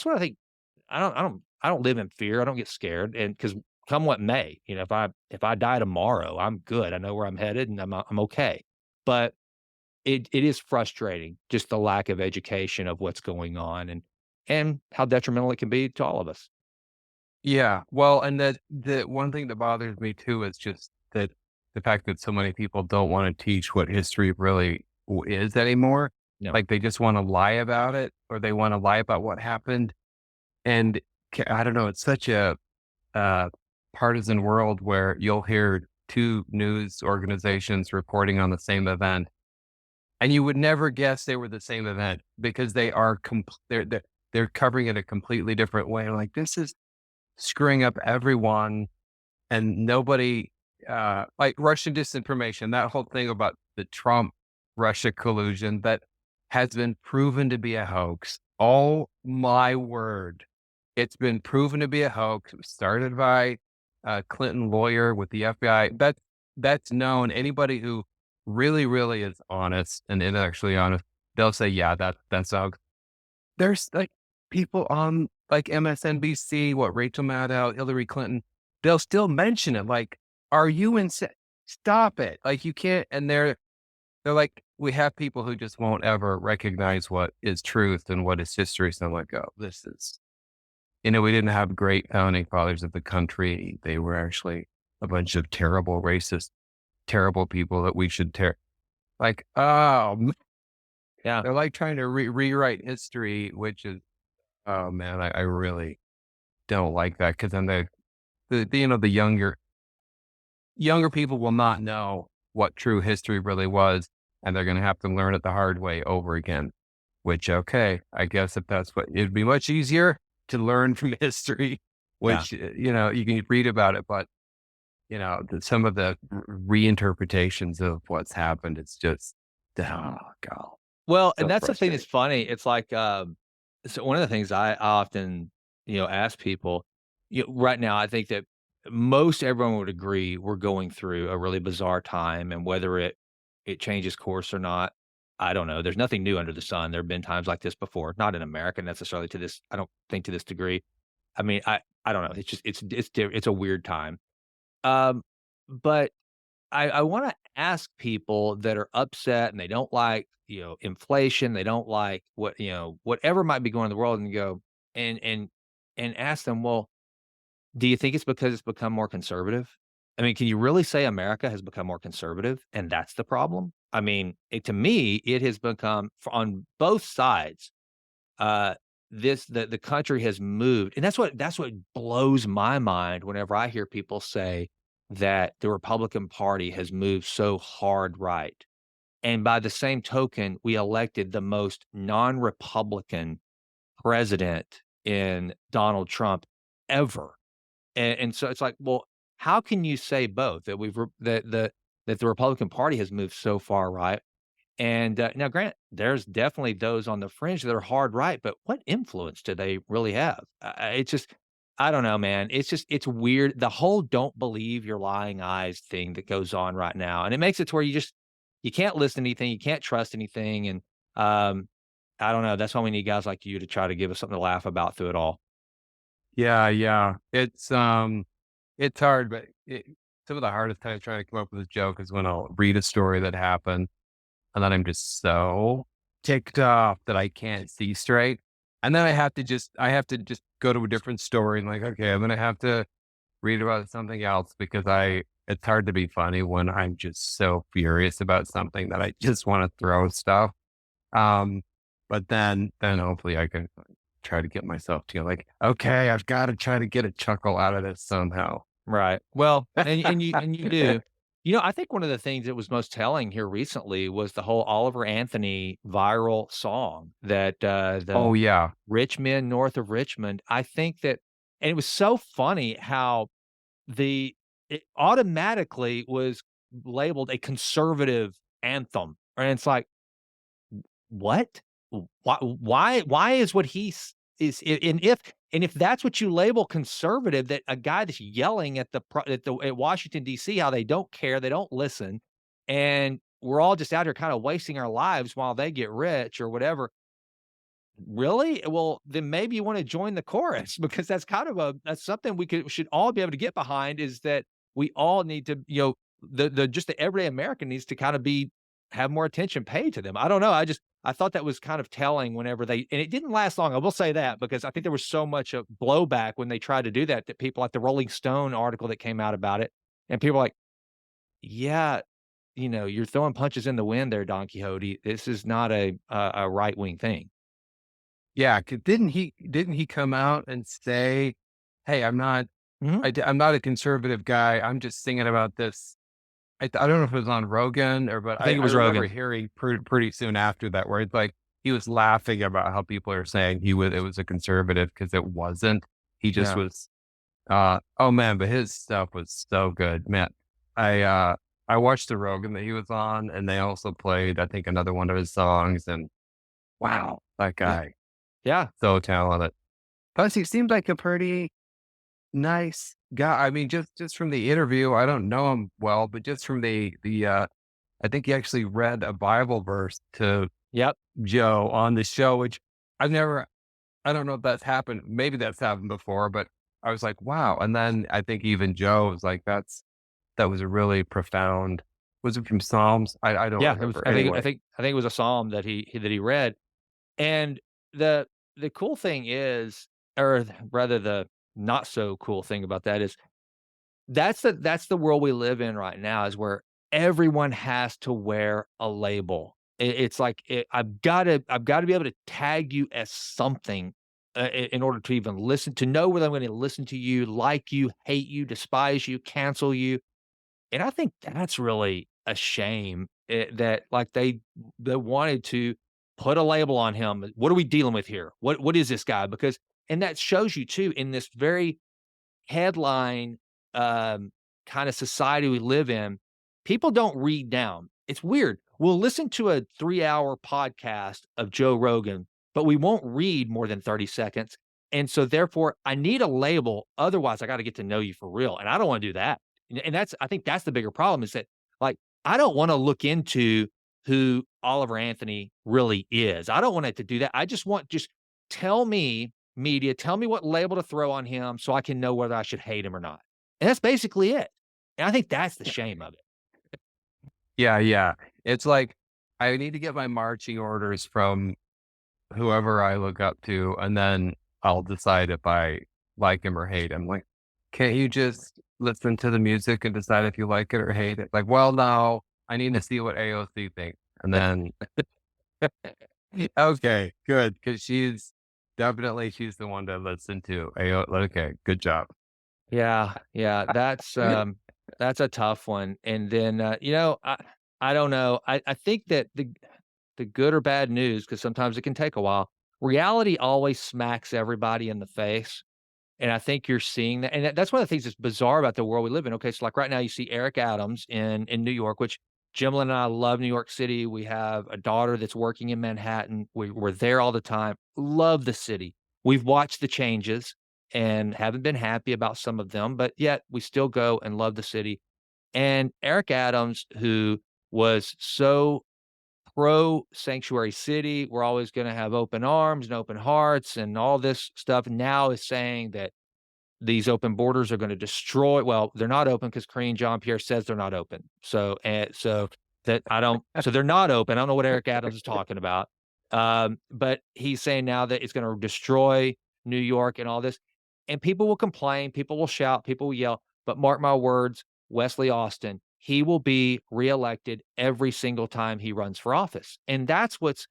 don't live in fear, I don't get scared, and because come what may, if I die tomorrow, I'm good, I know where I'm headed, and I'm okay. But it is frustrating, just the lack of education of what's going on and how detrimental it can be to all of us. Yeah, well, and the one thing that bothers me too is just that the fact that so many people don't wanna teach what history really is anymore. No. Like, they just wanna lie about it, or they wanna lie about what happened, and I don't know, it's such a, uh, partisan world where you'll hear 2 news organizations reporting on the same event, and you would never guess they were the same event because they are they're covering it a completely different way. Like, this is screwing up everyone and nobody, like Russian disinformation, that whole thing about the Trump Russia collusion that has been proven to be a hoax. Oh my word. It's been proven to be a hoax. It was started by a Clinton lawyer with the FBI. That's known. Anybody who really, really is honest and intellectually honest, they'll say, yeah, that's a hoax. There's, like, people on, like, MSNBC, what, Rachel Maddow, Hillary Clinton, they'll still mention it, like, "Are you insane? Stop it." Like, you can't and they're like, we have people who just won't ever recognize what is truth and what is history, so I'm like, "Oh, this is" we didn't have great founding fathers of the country. They were actually a bunch of terrible, racist, terrible people that we should tear like, oh, Yeah. they're, like, trying to rewrite history, which is oh, man, I really don't like that because then the younger people will not know what true history really was, and they're gonna have to learn it the hard way over again, which, okay, I guess if that's what it'd be much easier to learn from history, Yeah. which, you can read about it, but, some of the reinterpretations of what's happened, it's just, oh, God, Well, and so that's the thing that's frustrating. funny. It's like, so one of the things I often, ask people, right now, I think that most everyone would agree we're going through a really bizarre time, and whether it changes course or not, I don't know. There's nothing new under the sun. There have been times like this before, not in America necessarily to this. I don't think to this degree. I mean, I don't know. It's just it's a weird time. Um, but I wanna ask people that are upset and they don't like, inflation, they don't like whatever might be going on in the world and go and and and ask them, "Well, do you think it's because it's become more conservative?" I mean, can you really say America has become more conservative and that's the problem? I mean, to me, it has become on both sides, uh, the country has moved, and that's what blows my mind whenever I hear people say that the Republican Party has moved so hard right. And by the same token, we elected the most non-Republican president in Donald Trump ever. And so it's like, well, how can you say both that that the Republican Party has moved so far right and, now grant there's definitely those on the fringe that are hard right, but what influence do they really have? It's just I don't know, man. It's just it's weird. The whole "don't believe your lying eyes" thing that goes on right now, and it makes it to where you can't listen to anything, you can't trust anything, and, um, I don't know. That's why we need guys like you to try to give us something to laugh about through it all. Yeah, yeah. It's hard, but some of the hardest times trying to come up with a joke is when I'll read a story that happened, and then I'm just so ticked off that I can't see straight. And then I have to just go to a different story and like, okay, I'm gonna have to read about something else because it's hard to be funny when I'm just so furious about something that I just want to throw stuff. Um, but then hopefully I can try to get myself to like, okay, I've got to try to get a chuckle out of this somehow. Right. Well, and you do. I think one of the things that was most telling here recently was the whole Oliver Anthony viral song that, the Oh yeah. rich men north of Richmond. I think that and it was so funny how the it automatically was labeled a conservative anthem, and it's like, "What? Why is what he s is I and if that's what you label conservative, that a guy that's yelling at at Washington DC how they don't care, they don't listen, and we're all just out here kinda wasting our lives while they get rich or whatever. Really? Well, then maybe you wanna join the chorus because that's something we should all be able to get behind is that we all need to, the just the everyday American needs to kinda be have more attention paid to them. I don't know. I thought that was kind of telling whenever they and it didn't last long. I will say that because I think there was so much blowback when they tried to do that that people like the Rolling Stone article that came out about it, and people were like, yeah, you're throwing punches in the wind there, Don Quixote. This is not a right wing thing. Yeah, 'cause didn't he come out and say, "Hey, Mhm. I'm not a conservative guy. I'm just singing about this." I don't know if it was on Rogan or but I think it I was remember Rogan. hearing pretty soon after that where it's like he was laughing about how people are saying it was a conservative because it wasn't. He just Yeah. was oh man, but his stuff was so good. Man, I uh I watched the Rogan that he was on and they also played I think another one of his songs and wow, that Yeah. guy Yeah. so talented. Plus he seemed like a pretty nice guy. I mean, just from the interview, I don't know him well, but just from the I think he actually read a Bible verse to Yep. Joe on the show, which I've never I don't know if that's happened. Maybe that's happened before, but I was like, wow. And then I think even Joe was like, that was a really profound was it from Psalms? I don't Yeah. It was remember. I Anyway. think it was a psalm that he read. And the cool thing is, or rather the not so cool thing about that is that's the world we live in right now is where everyone has to wear a label. It's like I've gotta be able to tag you as something in order to even listen to know whether I'm going to listen to you, like you, hate you, despise you, cancel you. And I think that's really a shame, that, like, they wanted to put a label on him. What are we dealing with here? What is this guy? Because and that shows you too in this very headline, um, kinda society we live in, people don't read down. It's weird. We'll listen to a 3-hour podcast of Joe Rogan, but we won't read more than 30 seconds, and so therefore, I need a label, otherwise I gotta get to know you for real, and I don't wanna do that. And that's I think that's the bigger problem is that, like, I don't wanna look into who Oliver Anthony really is. I don't want it to do that. I just tell me media, tell me what label to throw on him so I can know whether I should hate him or not. And that's basically it. And I think that's the shame of it. Yeah, yeah. It's like I need to get my marching orders from whoever I look up to, and then I'll decide if I like him or hate him. Like, can't you just listen to the music and decide if you like it or hate it? Like, well, no, I need to see what AOC thinks. And then, okay, good. Cause she's the one to listen to. Okay, good job. Yeah, yeah, that's a tough one. And then I don't know. I think that the good or bad news, because sometimes it can take a while, reality always smacks everybody in the face. And I think you're seeing that, and that's one of the things that's bizarre about the world we live in. Okay, so like right now, you see Eric Adams in New York, which Jimlin and I love New York City. We have a daughter that's working in Manhattan. We're there all the time. Love the city. We've watched the changes and haven't been happy about some of them, but yet we still go and love the city. And Eric Adams, who was so pro sanctuary city, we're always going to have open arms and open hearts and all this stuff, now is saying that these open borders are gonna destroy well, they're not open because Karine Jean-Pierre says they're not open. So that I don't so they're not open. I don't know what Eric Adams is talking about. But he's saying now that it's gonna destroy New York and all this, and people will complain, people will shout, people will yell, but mark my words, Wesley Austin, he will be reelected every single time he runs for office, and that's what's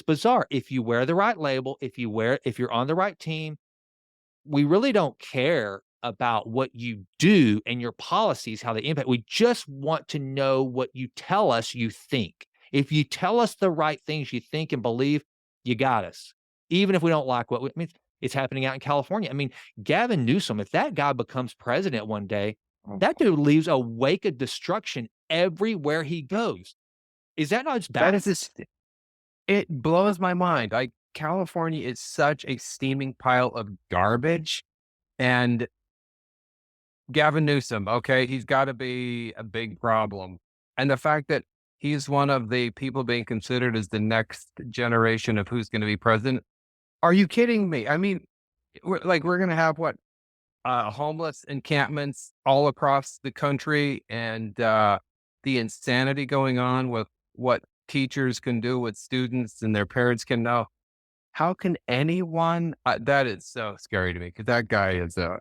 bizarre. If you wear the right label, if you're on the right team, we really don't care about what you do and your policies, how they impact. We just want to know what you tell us you think. If you tell us the right things you think and believe, you got us. Even if we don't like what we, I mean, it's happening out in California. I mean, Gavin Newsom, if that guy becomes president one day, that dude leaves a wake of destruction everywhere he goes. Is that not just That bad? is just it blows my mind. Like California is such a steaming pile of garbage. And Gavin Newsom, okay, he's got to be a big problem. And the fact that he's one of the people being considered as the next generation of who's going to be president. Are you kidding me? I mean, we're going to have what homeless encampments all across the country and the insanity going on with what teachers can do, what students and their parents can know. How can anyone that is so scary to me because that guy is a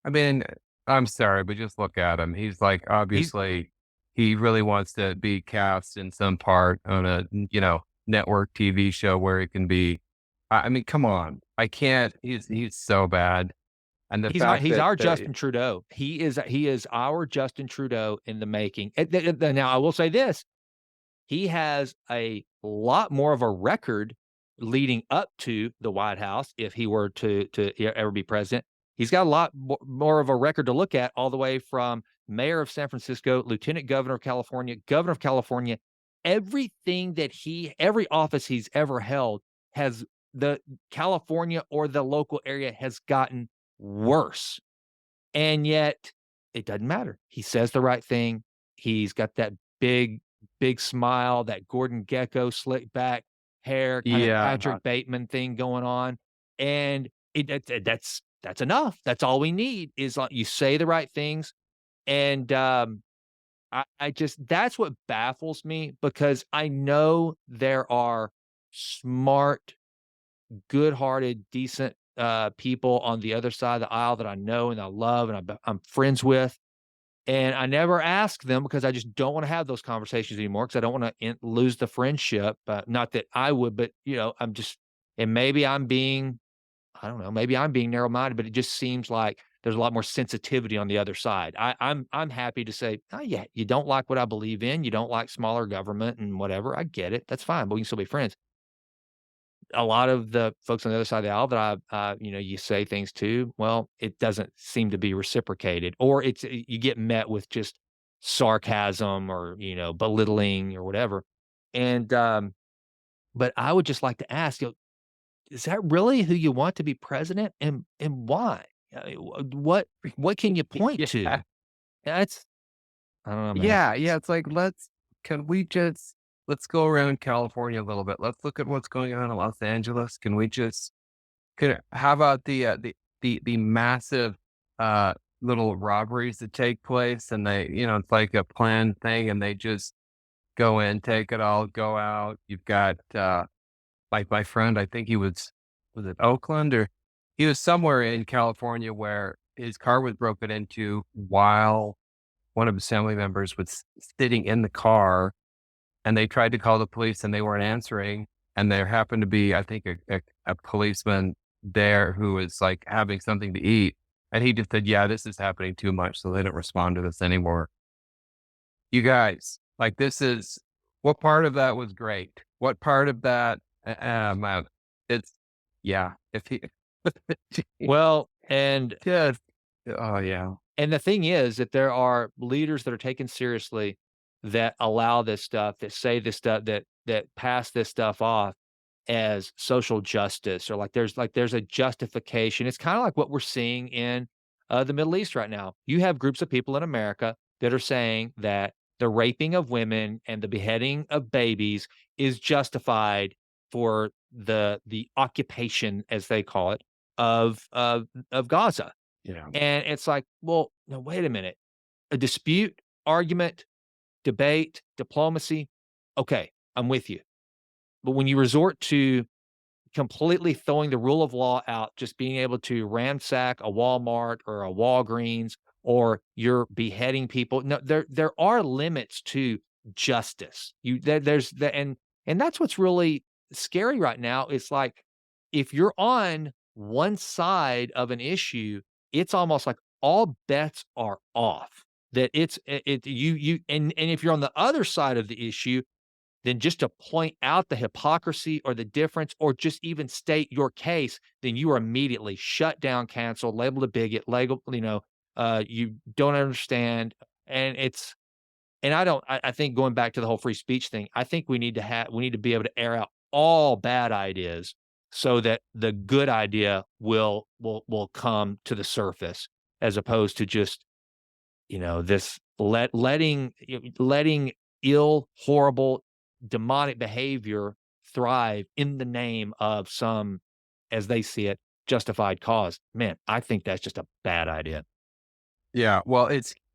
I mean, I'm sorry, but just look at him. He's like, He's obviously, he really wants to be cast in some part on a, network TV show where he can be I mean, come on. I can't he's so bad. And the fact he's that our the Justin Trudeau. He is our Justin Trudeau in the making. Now I will say this, he has a lot more of a record leading up to the White House if he were to ever be president. He's got a lot more of a record to look at all the way from mayor of San Francisco, lieutenant governor of California. Everything that every office he's ever held has the California or the local area has gotten worse. And yet, it doesn't matter. He says the right thing. He's got that big, big smile, that Gordon Gekko slick back hair, kind of yeah. Patrick Bateman thing going on, and that's enough. That's all we need is, like, you say the right things, and, I just that's what baffles me because I know there are smart, good-hearted, decent, people on the other side of the aisle that I know and I love and I'm friends with, and I never ask them because I just don't wanna have those conversations anymore because I don't wanna lose the friendship, not that I would, but, I'm just and maybe I'm being I don't know, maybe I'm being narrow-minded, but it just seems like there's a lot more sensitivity on the other side. I'm happy to say, "Oh, yeah, you don't like what I believe in, you don't like smaller government and whatever, I get it, that's fine, but we can still be friends." A lot of the folks on the other side of the aisle that you say things to, well, it doesn't seem to be reciprocated, or you get met with just sarcasm or, belittling or whatever. And, but I would just like to ask, is that really who you want to be president and why? What can you point Yeah. to? That's I don't know, man. Yeah, it's like, can we just let's go around California a little bit. Let's look at what's going on in Los Angeles. Can we just how about the massive, little robberies that take place and it's like a planned thing and they just go in, take it all, go out. You've got, like my friend, I think he was it Oakland or he was somewhere in California where his car was broken into while one of his family members was sitting in the car and they tried to call the police and they weren't answering. And there happened to be, I think, a policeman there who was like having something to eat. And he just said, yeah, this is happening too much. So they don't respond to this anymore. You guys, like, what part of that was great? What part of that, man, it's, yeah, if he, Well, and just, oh, yeah. And the thing is that there are leaders that are taken seriously that allow this stuff, that say this stuff, that pass this stuff off as social justice or like there's a justification. It's kind of like what we're seeing in the Middle East right now. You have groups of people in America that are saying that the raping of women and the beheading of babies is justified for the occupation, as they call it, of Gaza, Yeah. and it's like, well, no, wait a minute. A dispute, argument, debate, diplomacy, okay, I'm with you. But when you resort to completely throwing the rule of law out, just being able to ransack a Walmart or a Walgreens, or you're beheading people. No, there are limits to justice. There's the and that's what's really scary right now. It's like if you're on one side of an issue, it's almost like all bets are off. That you and if you're on the other side of the issue, then just to point out the hypocrisy or the difference or just even state your case, then you are immediately shut down, canceled, labeled a bigot, labeled, you don't understand. And it's and I think going back to the whole free speech thing, I think we need to be able to air out all bad ideas so that the good idea will come to the surface as opposed to just this letting ill, horrible, demonic behavior thrive in the name of some, as they see it, justified cause. Man, I think that's just a bad idea. Yeah, well,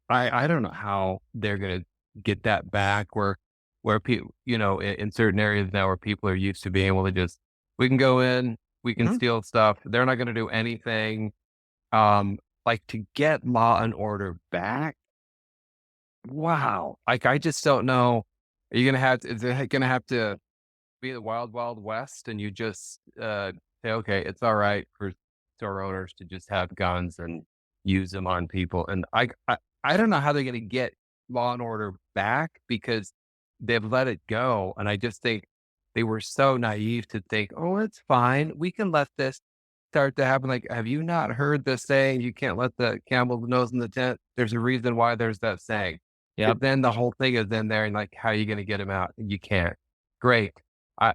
I don't know how they're gonna get that back where where people, in certain areas now where people are used to being able to just, we can go in, we can Mhm. steal stuff. They're not going to do anything. Um, like to get law and order back. Wow. Like I just don't know. Are you gonna have to, is it gonna have to be the wild, wild west and you just say, okay, it's all right for store owners to just have guns and use them on people. And I don't know how they're gonna get law and order back because they've let it go. And I just think they were so naive to think, oh, it's fine. We can let this start to happen. Like, have you not heard the saying, you can't let the camel's nose in the tent? There's a reason why there's that saying. Yep. But then the whole thing is in there and like, how are you going to get him out? You can't. Great. I,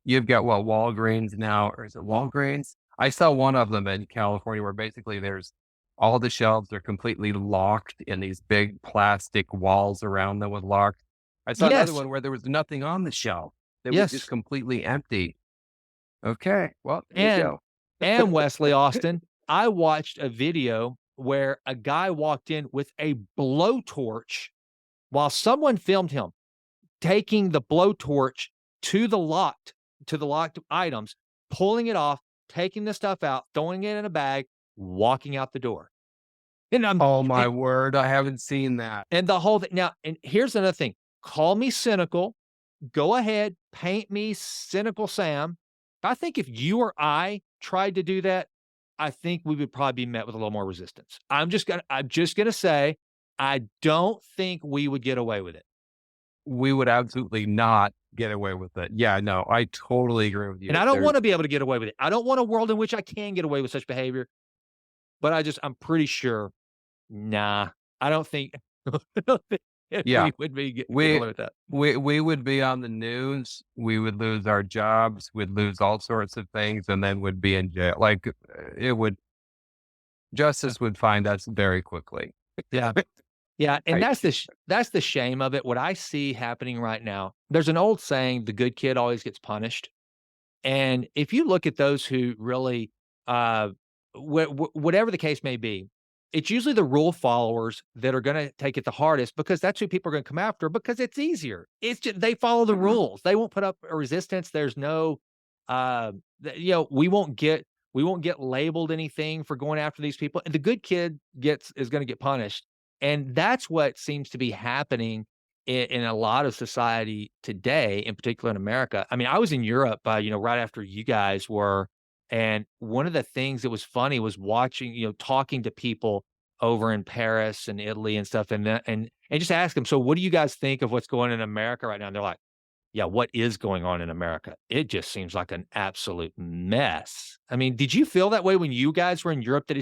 you've got what, Walgreens now, or is it Walgreens? I saw one of them in California where basically there's all the shelves are completely locked in these big plastic walls around them with locks. I saw another Yes. one where there was nothing on the shelf. It was just Yes. completely empty. Okay. Well, there you And go. Wesley Austin, I watched a video where a guy walked in with a blowtorch while someone filmed him taking the blowtorch to the locked items, pulling it off, taking the stuff out, throwing it in a bag, walking out the door. And I'm Oh my and word. I haven't seen that. and the whole thing now, and here's another thing, call me cynical, go ahead, paint me cynical Sam. I think if you or I tried to do that, I think we would probably be met with a little more resistance. I'm just gonna say, I don't think we would get away with it. We would absolutely not get away with it. Yeah, no, I totally agree with And you. I don't There's wanna be able to get away with it. I don't want a world in which I can get away with such behavior, but I'm pretty sure, nah, I don't think I don't think yeah, we would be getting we away with that. we would be on the news, we would lose our jobs, we'd lose all sorts of things, and then would be in jail. Like, it would Yeah. justice would find us very quickly. Yeah. Yeah, and I that's the shame of it. What I see happening right now, there's an old saying, "The good kid always gets punished." And if you look at those who really, whatever the case may be, it's usually the rule followers that are gonna take it the hardest because that's who people are gonna come after because it's easier. It's just they follow the rules. They won't put up a resistance. There's no, we won't get labeled anything for going after these people. And the good kid is gonna get punished. And that's what seems to be happening in a lot of society today, in particular in America. I mean, I was in Europe, right after you guys were, and one of the things that was funny was watching, talking to people over in Paris and Italy and stuff, and just ask them, "So, what do you guys think of what's going on in America right now?" And they're like, "Yeah, what is going on in America? It just seems like an absolute mess." I mean, did you feel that way when you guys were in Europe? That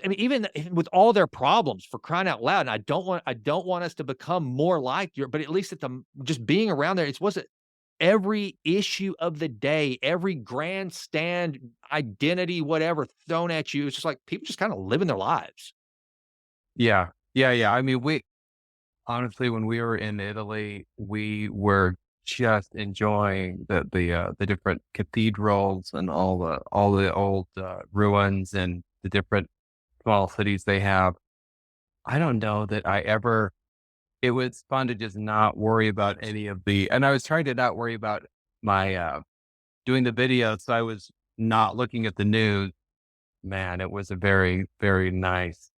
I mean, even with all their problems, for crying out loud, and I don't want us to become more like Europe, but at least just being around there, it wasn't every issue of the day, every grandstand identity, whatever, thrown at you. It's just like people just kinda living their lives. yeah. Yeah, yeah. I mean, we honestly, when we were in Italy, we were just enjoying the different cathedrals and all the old, ruins and the different small cities they have. I don't know that I ever it was fun to just not worry about any of the and I was trying to not worry about my, doing the video, so I was not looking at the news. Man, it was a very, very nice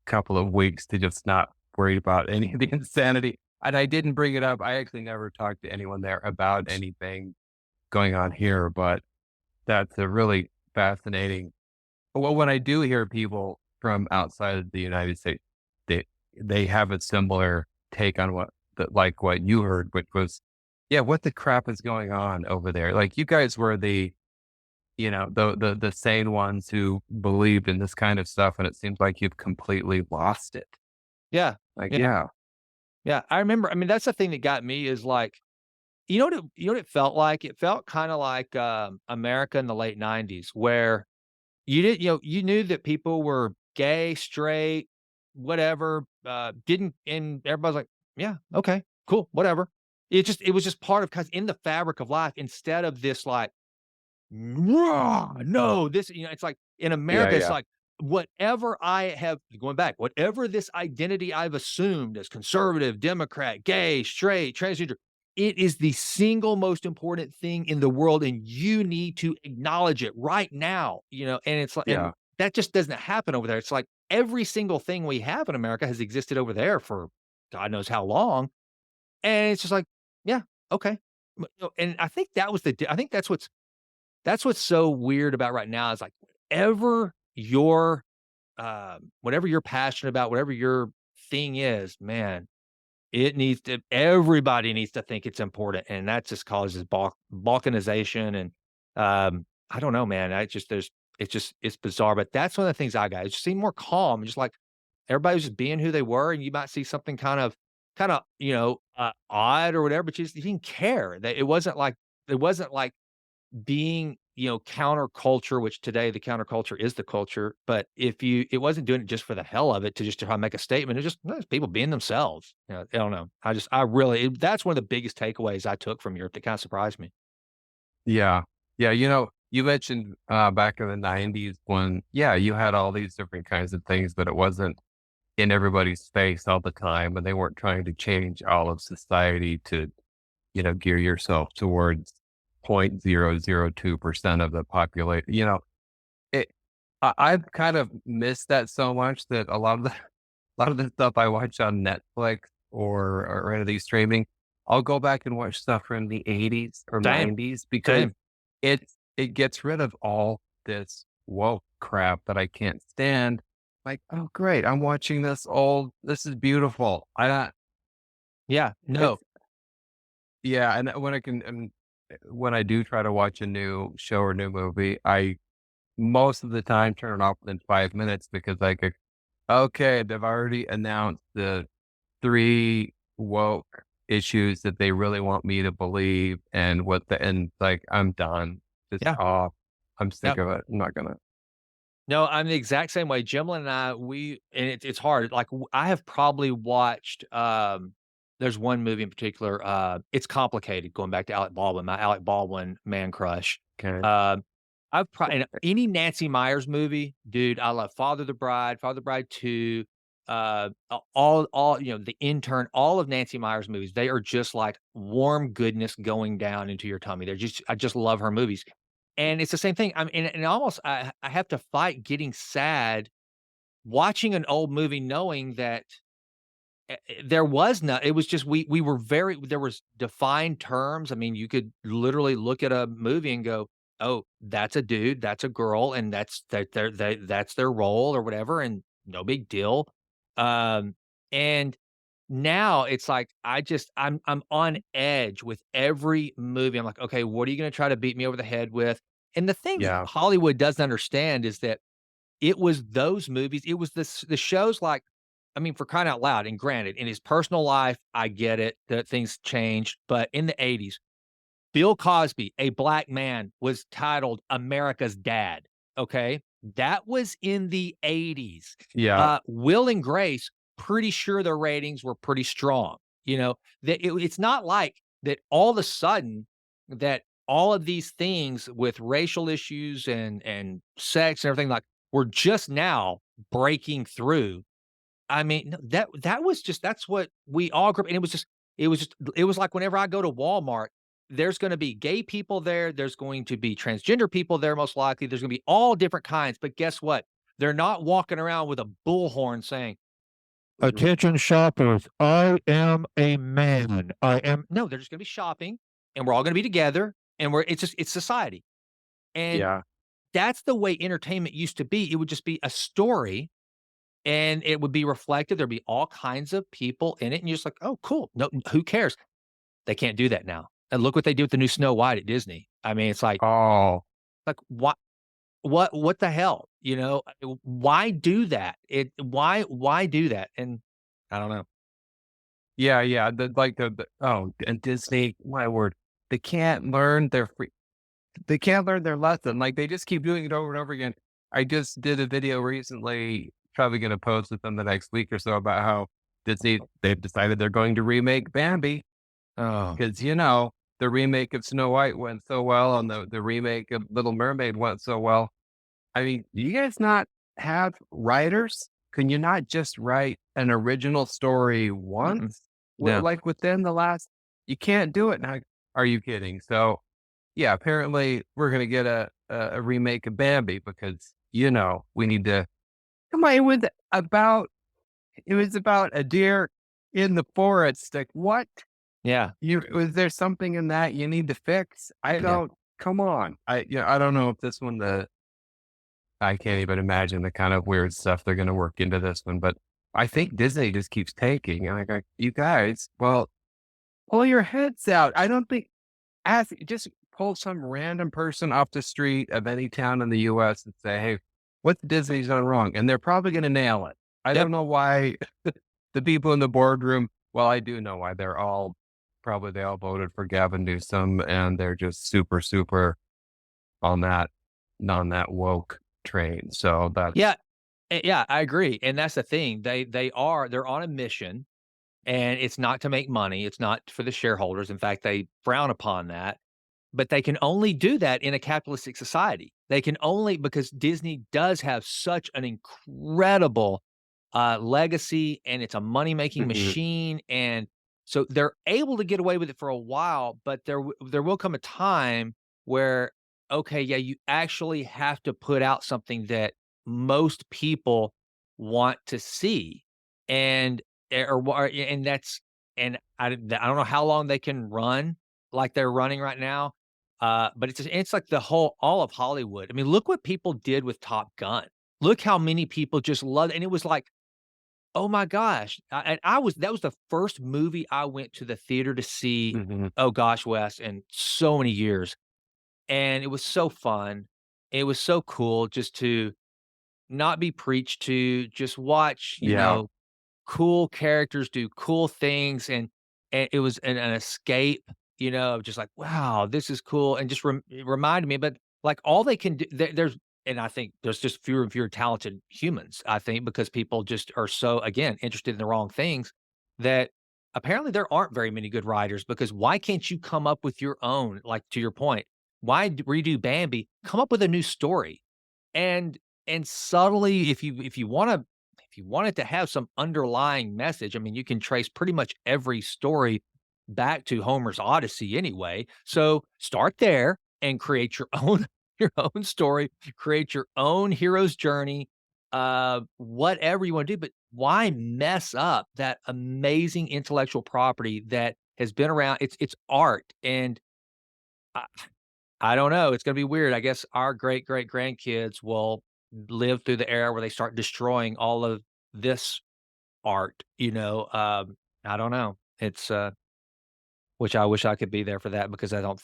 couple of weeks to just not worry about any of the insanity, and I didn't bring it up. I actually never talked to anyone there about anything going on here, but that's a really fascinating well, when I do hear people from outside of the United States, they they have a similar take on like what you heard, which was, yeah, what the crap is going on over there? Like you guys were the sane ones who believed in this kind of stuff, and it seems like you've completely lost it. Yeah. Like, Yeah. yeah, Yeah. I mean, that's the thing that got me is like, you know what it felt like? It felt kinda like, America in the late '90s where you knew that people were gay, straight, whatever, didn't and everybody's like, "Yeah, okay, cool, whatever." It was just part of 'cause in the fabric of life instead of this like, "Rah, no, this," it's like in yeah, America, it's yeah, like, whatever I have going back, whatever this identity I've assumed as conservative, Democrat, gay, straight, transgender, it is the single most important thing in the world, and you need to acknowledge it right now, and it's like, and Yeah. that just doesn't happen over there. It's like every single thing we have in America has existed over there for God knows how long. And it's just like, yeah, okay. And I think that was I think that's what's so weird about right now is like whatever your whatever you're passionate about, whatever your thing is, man, everybody needs to think it's important, and that just causes balkanization, and, I don't know, man, I just there's it's bizarre, but that's one of the things I got. It just seemed more calm, just like everybody was just being who they were, and you might see something kinda, odd or whatever, but you didn't care. That it wasn't like being, counterculture, which today the counterculture is the culture, but if it wasn't doing it just for the hell of it to just try to make a statement, it's just it's people being themselves. I don't know. I really that's one of the biggest takeaways I took from Europe that kinda surprised me. Yeah. Yeah, you mentioned, back in the '90s when, yeah, you had all these different kinds of things, but it wasn't in everybody's face all the time, and they weren't trying to change all of society to, gear yourself towards 0.002% of the population. It I've kind of missed that so much that a lot of the a lot of the stuff I watch on Netflix or any of these streaming, I'll go back and watch stuff from the '80s or Same, '90s because same. it gets rid of all this woke crap that I can't stand. Like, "Oh, great, I'm watching this is beautiful." Yeah, no. It's yeah, and when I do try to watch a new show or new movie, I most of the time turn it off within 5 minutes because I go, "Okay, they've already announced the 3 woke issues that they really want me to believe and like, I'm done. Just Yeah, off. I'm yeah. sick of it. I'm not gonna." No, I'm the exact same way. Jimlin and I, and it's hard. Like I have probably watched. There's one movie in particular. It's complicated. Going back to Alec Baldwin, my Alec Baldwin man crush. Okay. Um, I've probably any Nancy Myers movie, dude. I love Father the Bride Two. All The Intern, all of Nancy Myers movies. They are just like warm goodness going down into your tummy. I just love her movies. And it's the same thing. And almost I have to fight getting sad watching an old movie knowing that, there was no it was just we were very there was defined terms. I mean, you could literally look at a movie and go, "Oh, that's a dude, that's a girl, and that's their role or whatever, and no big deal." Um, and now it's like I'm on edge with every movie. I'm like, "Okay, what are you gonna try to beat me over the head with?" And the thing that Yeah. Hollywood doesn't understand is that it was those movies, it was the shows like I mean, for crying out loud, and granted, in his personal life, I get it that things changed, but in the '80s, Bill Cosby, a black man, was titled America's Dad, okay? That was in the '80s. Yeah. Will and Grace, pretty sure their ratings were pretty strong, that it's not like that all of a sudden that all of these things with racial issues and sex and everything, like, were just now breaking through. I mean, no, that was just that's what we all grew up and it was like whenever I go to Walmart, there's gonna be gay people there, there's going to be transgender people there most likely, there's gonna be all different kinds, but guess what? They're not walking around with a bullhorn saying, "Attention shoppers, I am a man. I am" No, they're just gonna be shopping, and we're all gonna be together, and it's society, and Yeah. that's the way entertainment used to be. It would just be a story and it would be reflected. There'd be all kinds of people in it, and you're just like, "Oh, cool. No, who cares?" They can't do that now. And look what they do with the new Snow White at Disney. I mean, it's Oh, what the hell? Why do that? Why do that? And I don't know. yeah, yeah. And Disney, my word, they can't learn their free they can't learn their lesson. Like, they just keep doing it over and over again. I just did a video recently, probably gonna post within the next week or so about how they've decided they're going to remake Bambi Oh, because, the remake of Snow White went so well and the remake of Little Mermaid went so well. I mean, do you guys not have writers? Can you not just write an original story Mm-mm. once? No. Like within the last, you can't do it now. Are you kidding? So yeah, apparently we're gonna get a remake of Bambi because we need to come on. It was about a deer in the forest. Like what? Yeah. You was there something in that you need to fix? I Yeah. don't. Come on. I don't know if this one the I can't even imagine the kind of weird stuff they're gonna work into this one, but I think Disney just keeps taking, and I go, "You guys, well, pull your heads out." I don't think ask just pull some random person off the street of any town in the US and say, "Hey, what's Disney's done wrong?" And they're probably gonna nail it. I Yep. don't know why the people in the boardroom well, I do know why. They all voted for Gavin Newsom, and they're just super, super on that woke train. So Yeah. that's Yeah, I agree, and that's the thing. They're on a mission, and it's not to make money, it's not for the shareholders. In fact, they frown upon that, but they can only do that in a capitalistic society. They can only because Disney does have such an incredible, legacy, and it's a money-making mhm, machine, and so they're able to get away with it for a while, but there will come a time where, okay, yeah, you actually have to put out something that most people want to see, and, and that's and I don't know how long they can run like they're running right now, but it's like the whole all of Hollywood. I mean, look what people did with Top Gun. Look how many people just loved and it was like, "Oh my gosh." And I was that was the first movie I went to the theater to see, mhm. oh gosh, Wes, in so many years, and it was so fun. It was so cool just to not be preached to, just watch, Yeah, cool characters do cool things, and it was an escape, of just like, "Wow, this is cool," and just it reminded me, but, like, all they can do there's and I think there's just fewer and fewer talented humans, I think, because people just are so, again, interested in the wrong things that apparently there aren't very many good writers because why can't you come up with your own, like, to your point, why redo Bambi? Come up with a new story. And subtly, if you want it to have some underlying message, I mean, you can trace pretty much every story back to Homer's Odyssey anyway. So start there and create your own your own story, create your own hero's journey, whatever you want to do. But why mess up that amazing intellectual property that has been around? It's art, and I don't know, it's gonna be weird. I guess our great-great-grandkids will live through the era where they start destroying all of this art, I don't know. It's, which I wish I could be there for that because I don't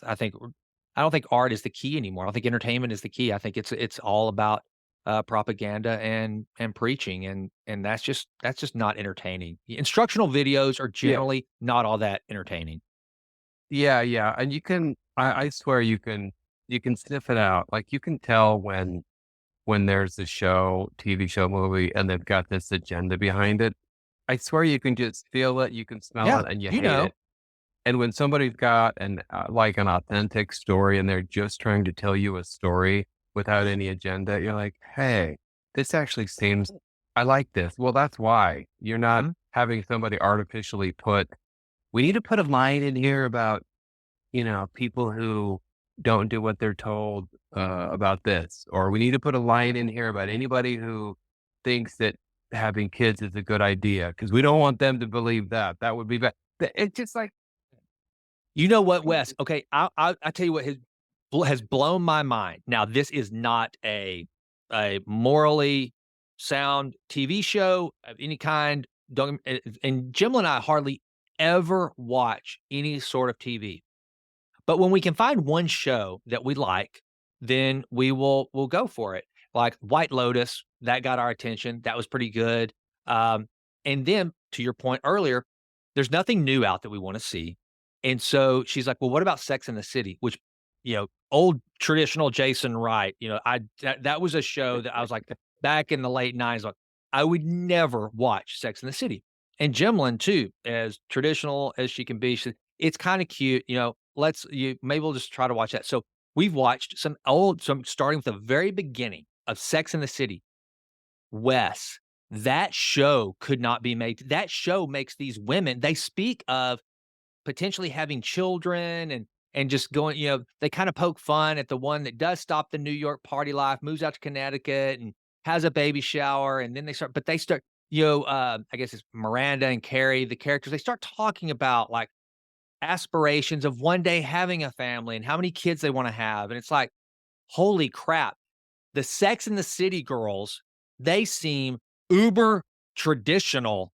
think art is the key anymore. I don't think entertainment is the key. I think it's all about, propaganda and preaching, and that's just not entertaining. Instructional videos are yeah, generally not all that entertaining. yeah, yeah, and I swear you can sniff it out, like, you can tell when there's a show, TV show, movie, and they've got this agenda behind it. I swear you can just feel it, you can smell Yeah, it, and you you hate know. it. And when somebody's got like, an authentic story and they're just trying to tell you a story without any agenda, you're like, "Hey, this actually seems I like this." Well, that's why. You're not Mhm. having somebody artificially put, "We need to put a line in here about, people who don't do what they're told, about this," or, "We need to put a line in here about anybody who thinks that having kids is a good idea because we don't want them to believe that. That would be bad." It's just like You know what, Wes? Okay, I tell you what has blown my mind. Now, this is not a morally sound TV show of any kind. Don't and Jim and I hardly ever watch any sort of TV. But when we can find one show that we like, then we'll go for it. Like White Lotus, that got our attention. That was pretty good. And then to your point earlier, there's nothing new out that we want to see. And so she's like, "Well, what about Sex in the City?" Which, old traditional Jason Wright, that was a show that I was like back in the late 90s, like I would never watch Sex in the City. And Jimlin too, as traditional as she can be, it's kinda cute, maybe we'll just try to watch that. So, we've watched some starting with the very beginning of Sex in the City, Wes, that show could not be made. That show makes these women, they speak of potentially having children and just going, they kind of poke fun at the one that does stop the New York party life, moves out to Connecticut and has a baby shower, and then they start, I guess it's Miranda and Carrie, the characters, they start talking about like aspirations of one day having a family and how many kids they want to have. And it's like, holy crap, the Sex and the City girls, they seem uber traditional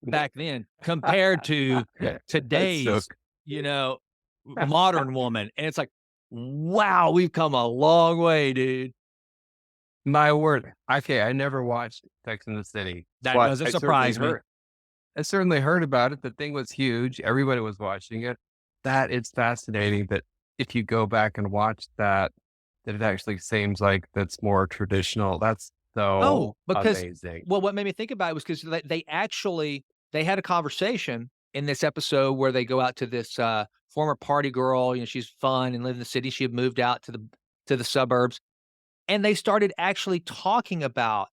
back then compared to That's so today's, you know, modern woman. And it's like, wow, we've come a long way, dude. my word. Okay, I never watched Sex and the City, That but doesn't surprise me. I certainly heard about it. The thing was huge. Everybody was watching it. That it's fascinating that if you go back and watch that, that it actually seems like that's more traditional. That's so Oh, because amazing. well, what made me think about it was because they actually they had a conversation in this episode where they go out to this former party girl. She's fun and live in the city. She had moved out to the suburbs, and they started actually talking about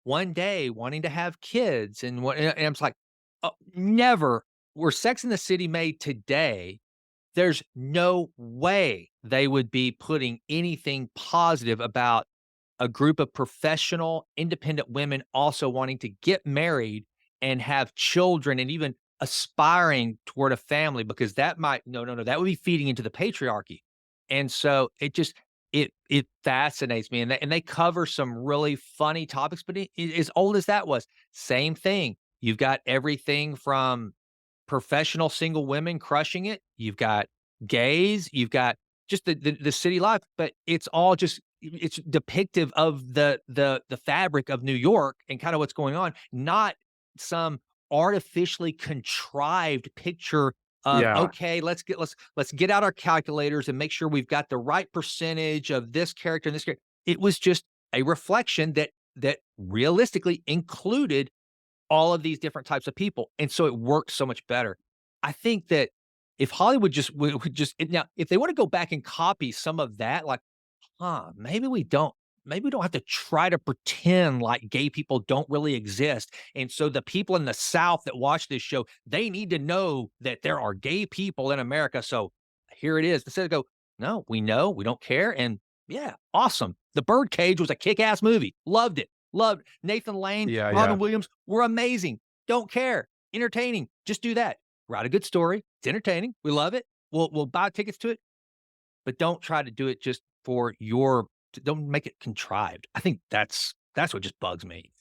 one day wanting to have kids and what. And I was like, oh, never were Sex in the City made today. There's no way they would be putting anything positive about a group of professional, independent women also wanting to get married and have children and even aspiring toward a family because that might no, that would be feeding into the patriarchy. And so it just it fascinates me, and they cover some really funny topics, but as old as that was, same thing. You've got everything from professional single women crushing it. You've got gays, you've got just the city life, but it's all just it's depictive of the fabric of New York and kind of what's going on, not some artificially contrived picture of Yeah. okay, let's get out our calculators and make sure we've got the right percentage of this character and this character. It was just a reflection that realistically included all of these different types of people, and so it worked so much better. I think that if Hollywood just would just now, if they wanna go back and copy some of that, like, maybe we don't have to try to pretend like gay people don't really exist, and so the people in the South that watch this show, they need to know that there are gay people in America, so here it is. Instead of go, "No, we know, we don't care," and yeah, awesome. The Birdcage was a kick-ass movie. Loved it. Loved Nathan Lane, Yeah, Robin yeah. Williams were amazing. Don't care. Entertaining. Just do that. Write a good story. It's entertaining. We love it. We'll buy tickets to it, but don't try to do it just for your don't make it contrived. I think that's what just bugs me.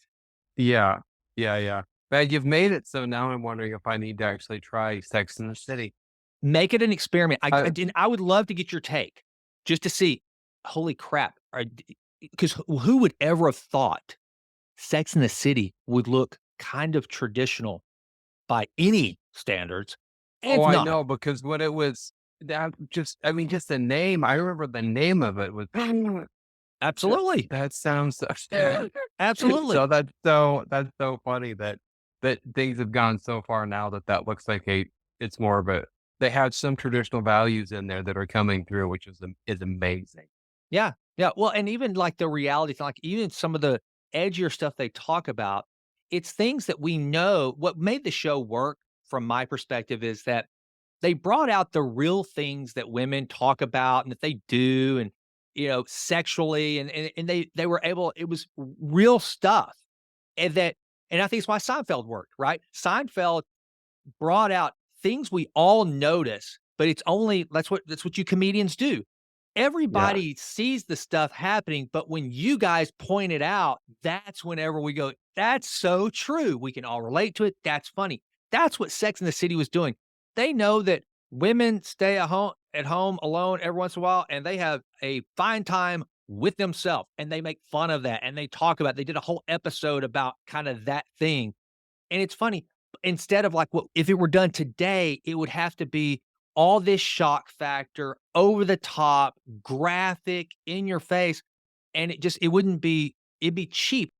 Yeah. Yeah, yeah. Man, you've made it so now I'm wondering if I need to actually try Sex in the City. Make it an experiment. I I would love to get your take just to see, holy crap, because who would ever have thought Sex in the City would look kind of traditional by any standards, and Oh, it's I not. know because when it was that just I mean, just the name, I remember the name of it was Absolutely. that sounds so Absolutely. so that's so funny that things have gone so far now that that looks like it's more of a they have some traditional values in there that are coming through, which is amazing. Yeah. Yeah. Well, and even like the reality, like even some of the edgier stuff they talk about, it's things that we know. What made the show work from my perspective is that they brought out the real things that women talk about and that they do and sexually and they were able it was real stuff and that and I think it's why Seinfeld worked, right? Seinfeld brought out things we all notice, but it's only that's what you comedians do. Yeah. Everybody sees the stuff happening, but when you guys point it out, that's whenever we go, "That's so true." We can all relate to it. That's funny. That's what Sex and the City was doing. They know that women stay at home alone every once in a while, and they have a fine time with themselves, and they make fun of that, and they talk about they did a whole episode about kinda that thing, and it's funny, instead of like what if it were done today, it would have to be all this shock factor, over the top, graphic, in your face, and it wouldn't be it'd be cheap.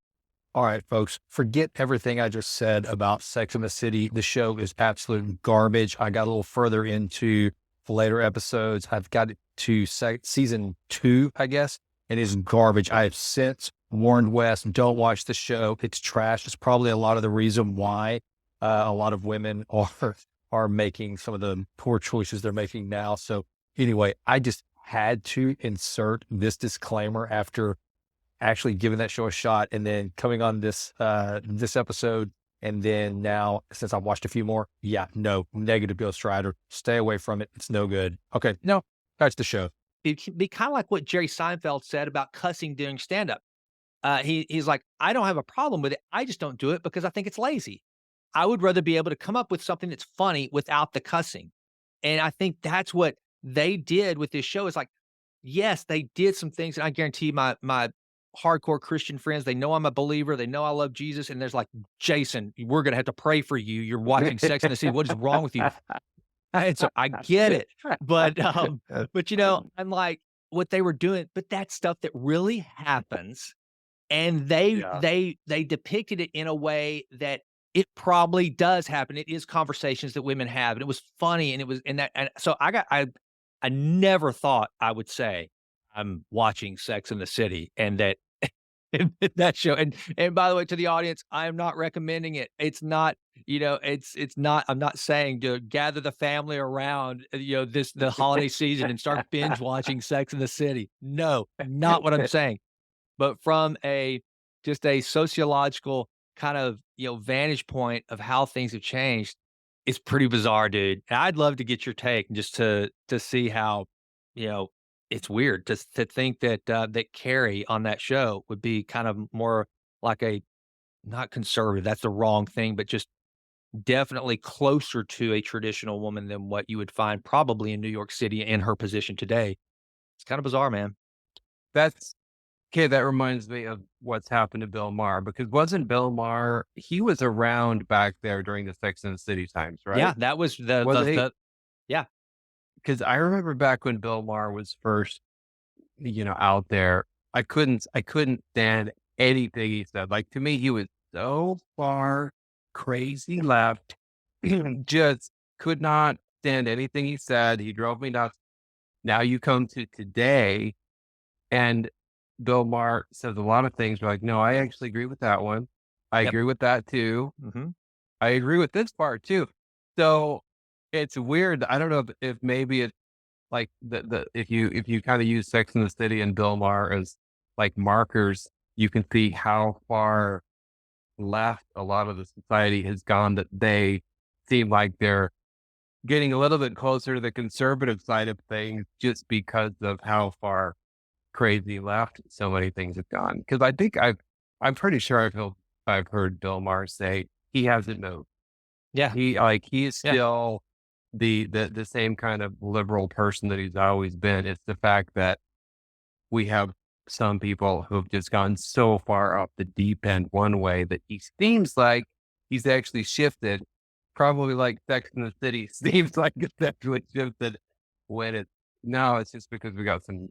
All right, folks, forget everything I just said about Sex and the City. The show is absolute garbage. I got a little further into the later episodes. I've got it to season 2, I guess. It is garbage. I have since warned Wes, don't watch the show. It's trash. It's probably a lot of the reason why a lot of women are making some of the poor choices they're making now. So anyway, I just had to insert this disclaimer after actually giving that show a shot and then coming on this episode. And then now, since I've watched a few more, yeah, no, negative Ghost Rider. Stay away from it. It's no good. Okay, no, that's the show. Be kind of like what Jerry Seinfeld said about cussing during stand-up. He's like, I don't have a problem with it. I just don't do it because I think it's lazy. I would rather be able to come up with something that's funny without the cussing. And I think that's what they did with this show. Is like, yes, they did some things, and I guarantee my hardcore Christian friends, they know I'm a believer, they know I love Jesus, and there's like, Jason, we're gonna have to pray for you. You're watching Sex and the City. What is wrong with you? And so I get it, but I'm like, what they were doing, but that's stuff that really happens, and Yeah. they depicted it in a way that it probably does happen. It is conversations that women have, and it was funny, and it was in that, and so I never thought I would say I'm watching Sex and the City, and that and that show, and by the way, to the audience, I am not recommending it. It's not, it's not, I'm not saying to gather the family around, the holiday season and start binge watching Sex and the City. No, not what I'm saying. But from just a sociological kind of, vantage point of how things have changed, it's pretty bizarre, dude. And I'd love to get your take just to see how, you know, it's weird to think that that Carrie on that show would be kind of more like a, not conservative, that's the wrong thing, but just definitely closer to a traditional woman than what you would find probably in New York City in her position today. It's kind of bizarre, man. That's okay. That reminds me of what's happened to Bill Maher, because wasn't Bill Maher, he was around back there during the Sex and the City times, Yeah, right? that was Wasn't he? yeah. Because I remember back when Bill Maher was first, out there, I couldn't stand anything he said. Like, to me, he was so far crazy left. Just could not stand anything he said. He drove me nuts. Now you come to today, and Bill Maher says a lot of things. We're like, no, I actually agree with that one. I Yep. agree with that too. Mhm. I agree with this part too. So it's weird. I don't know if maybe it's like the if you kind of use Sex and the City and Bill Maher as like markers, you can see how far left a lot of the society has gone, that they seem like they're getting a little bit closer to the conservative side of things just because of how far crazy left so many things have gone. Because I'm pretty sure I've heard Bill Maher say he hasn't moved. Yeah. He is Yeah. still the same kind of liberal person that he's always been. It's the fact that we have some people who've just gone so far off the deep end one way that he seems like he's actually shifted. Probably like Sex and the City seems like it's actually shifted, when it's just because we got some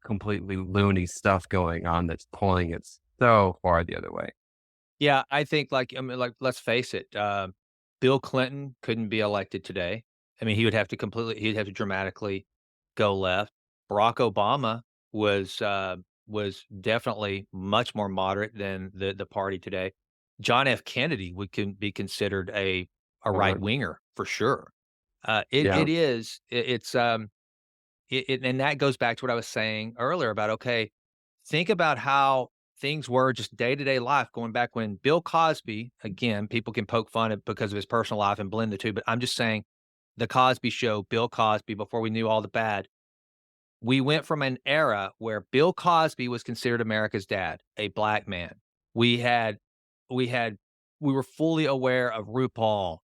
completely loony stuff going on that's pulling it so far the other way. Yeah, I think, like, I mean, like, let's face it, Bill Clinton couldn't be elected today. I mean, he'd have to dramatically go left. Barack Obama was definitely much more moderate than the party today. John F. Kennedy can be considered a right Or winger for sure. yeah. It is it's and that goes back to what I was saying earlier about, okay, think about how things were just day to day life going back when Bill Cosby, again, people can poke fun at because of his personal life and blend the two, but I'm just saying the Cosby show, Bill Cosby, before we knew all the bad, we went from an era where Bill Cosby was considered America's dad, a black man. We had we had we were fully aware of RuPaul,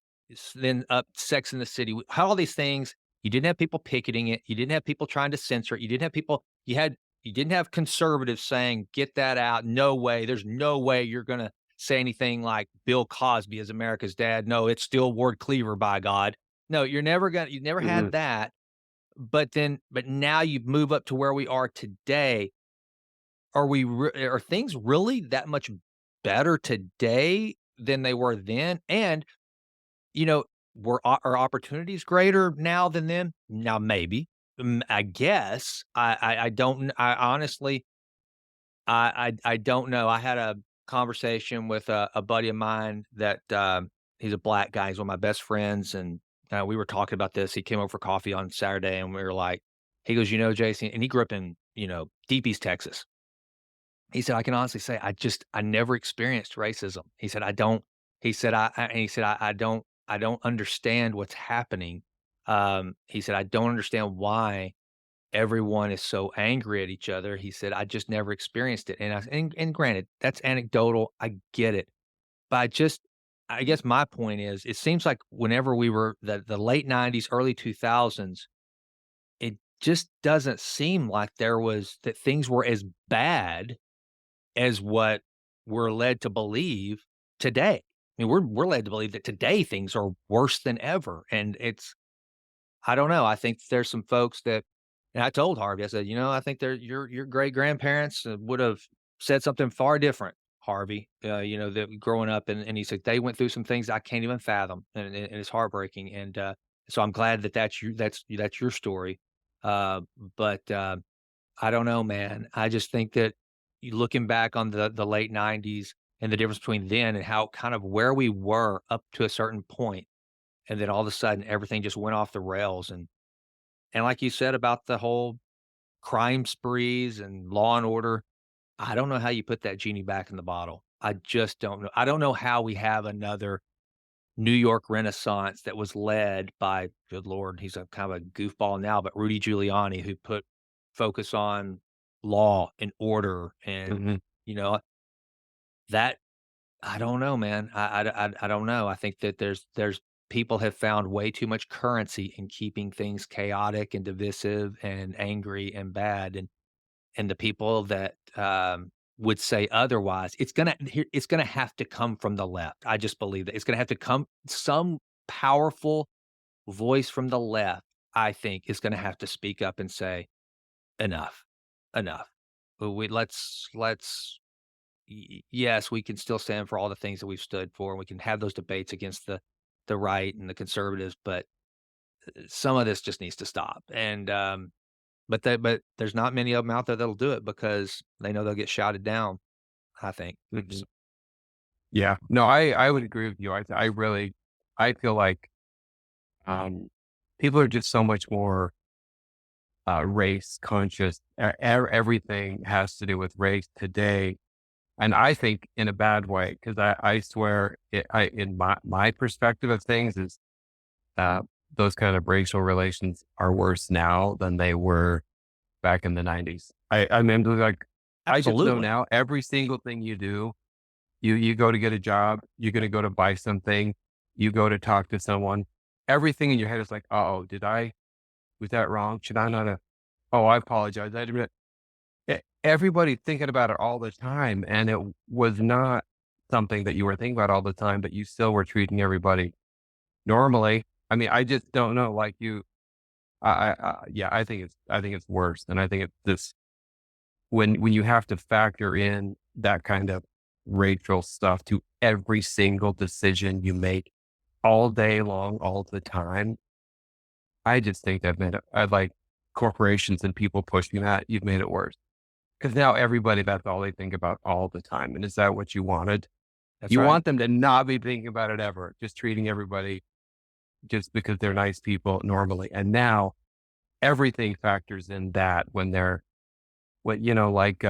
then up Sex in the City, how all these things. You didn't have people picketing it. You didn't have people trying to censor it. You didn't have people. You didn't have conservatives saying, "Get that out." No way. There's no way you're gonna say anything like Bill Cosby is America's dad. No, it's still Ward Cleaver, by God. No, you're never gonna. You never Mhm. had that. But now you move up to where we are today. Are things really that much better today than they were then? And, you know, are opportunities greater now than then? Now, maybe. I guess. I don't, I honestly, I don't know. I had a conversation with a buddy of mine that, he's a black guy. He's one of my best friends, and, we were talking about this. He came over for coffee on Saturday, and we were like he goes, "You know, Jason," and he grew up in, Deep East Texas. He said, "I can honestly say I never experienced racism." He said, "I don't." He said, and he said, I don't understand what's happening." He said, "I don't understand why everyone is so angry at each other." He said, "I just never experienced it." And granted, that's anecdotal. I get it. But I guess my point is, it seems like whenever we were the late 90s, early 2000s, it just doesn't seem like that things were as bad as what we're led to believe today. I mean, we're led to believe that today things are worse than ever, and I don't know. I think there's some folks that, and I told Harvey, I said, I think your great grandparents would have said something far different, Harvey. That growing up, and he said they went through some things I can't even fathom, and it's heartbreaking. And so I'm glad that that's your story. Uh, but I don't know, man. I just think that you looking back on the late '90s and the difference between then and how kind of where we were up to a certain point, and then all of a sudden everything just went off the rails. And like you said about the whole crime sprees and Law& and Order, I don't know how you put that genie back in the bottle. I just don't know. I don't know how we have another New York Renaissance that was led by, good lord, he's a kind of a goofball now, but Rudy Giuliani, who put focus on law and order, and, Mhm. you know, that I don't know, man. I don't know. I think that there's people have found way too much currency in keeping things chaotic and divisive and angry and bad, and the people that, would say otherwise, it's gonna have to come from the left. I just believe that it's gonna have to come some powerful voice from the left, I think, is gonna have to speak up and say, "Enough. Enough. We let's yes, we can still stand for all the things that we've stood for, and we can have those debates against the right and the conservatives, but some of this just needs to stop." And but there's not many of them out there that'll do it because they know they'll get shouted down, I think. Mhm. Yeah. No, I would agree with you. I really I feel like, um, people are just so much more, race conscious. Everything has to do with race today, and I think in a bad way, because I swear in my perspective of things is, uh, those kind of racial relations are worse now than they were back in the '90s. I mean, like, I just know Absolutely. now every single thing you do, you go to get a job, you're gonna go to buy something, you go to talk to someone, everything in your head is like, "Uh-oh, was that wrong? Should I not have oh, I apologize, I didn't" everybody's thinking about it all the time, and it was not something that you were thinking about all the time, but you still were treating everybody normally. I mean, I just don't know, like you yeah, I think it's worse, and I think it's this when you have to factor in that kind of racial stuff to every single decision you make all day long, all the time, I just think that made it I like corporations and people pushing that, you've made it worse. Because now everybody, that's all they think about all the time, and is that what you wanted? That's You right. want them to not be thinking about it ever, just treating everybody just because they're nice people normally, and now everything factors in that when they're when, like,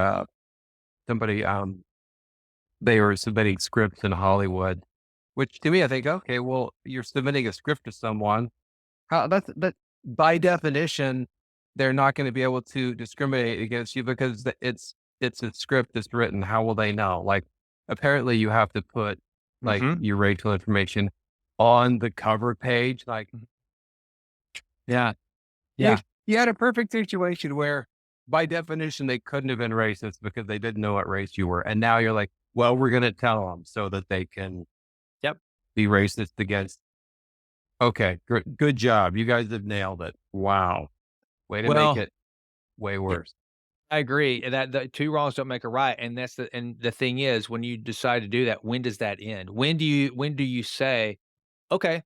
somebody, they were submitting scripts in Hollywood, which to me, I think, okay, well, you're submitting a script to someone. How that by definition, they're not going to be able to discriminate against you because it's a script that's written. How will they know? Like, apparently, you have to put like Mhm. your racial information on the cover page. Like, Mhm. yeah, you Yeah. you had a perfect situation where, by definition, they couldn't have been racist because they didn't know what race you were, and now you're like, well, we're going to tell them so that they can Yep. be racist against. Okay, good job. You guys have nailed it. Wow. Way to make Well, it way yeah, worse. I agree that the 2 wrongs don't make a right, and the thing is, when you decide to do that, when does that end? When do you say, "Okay,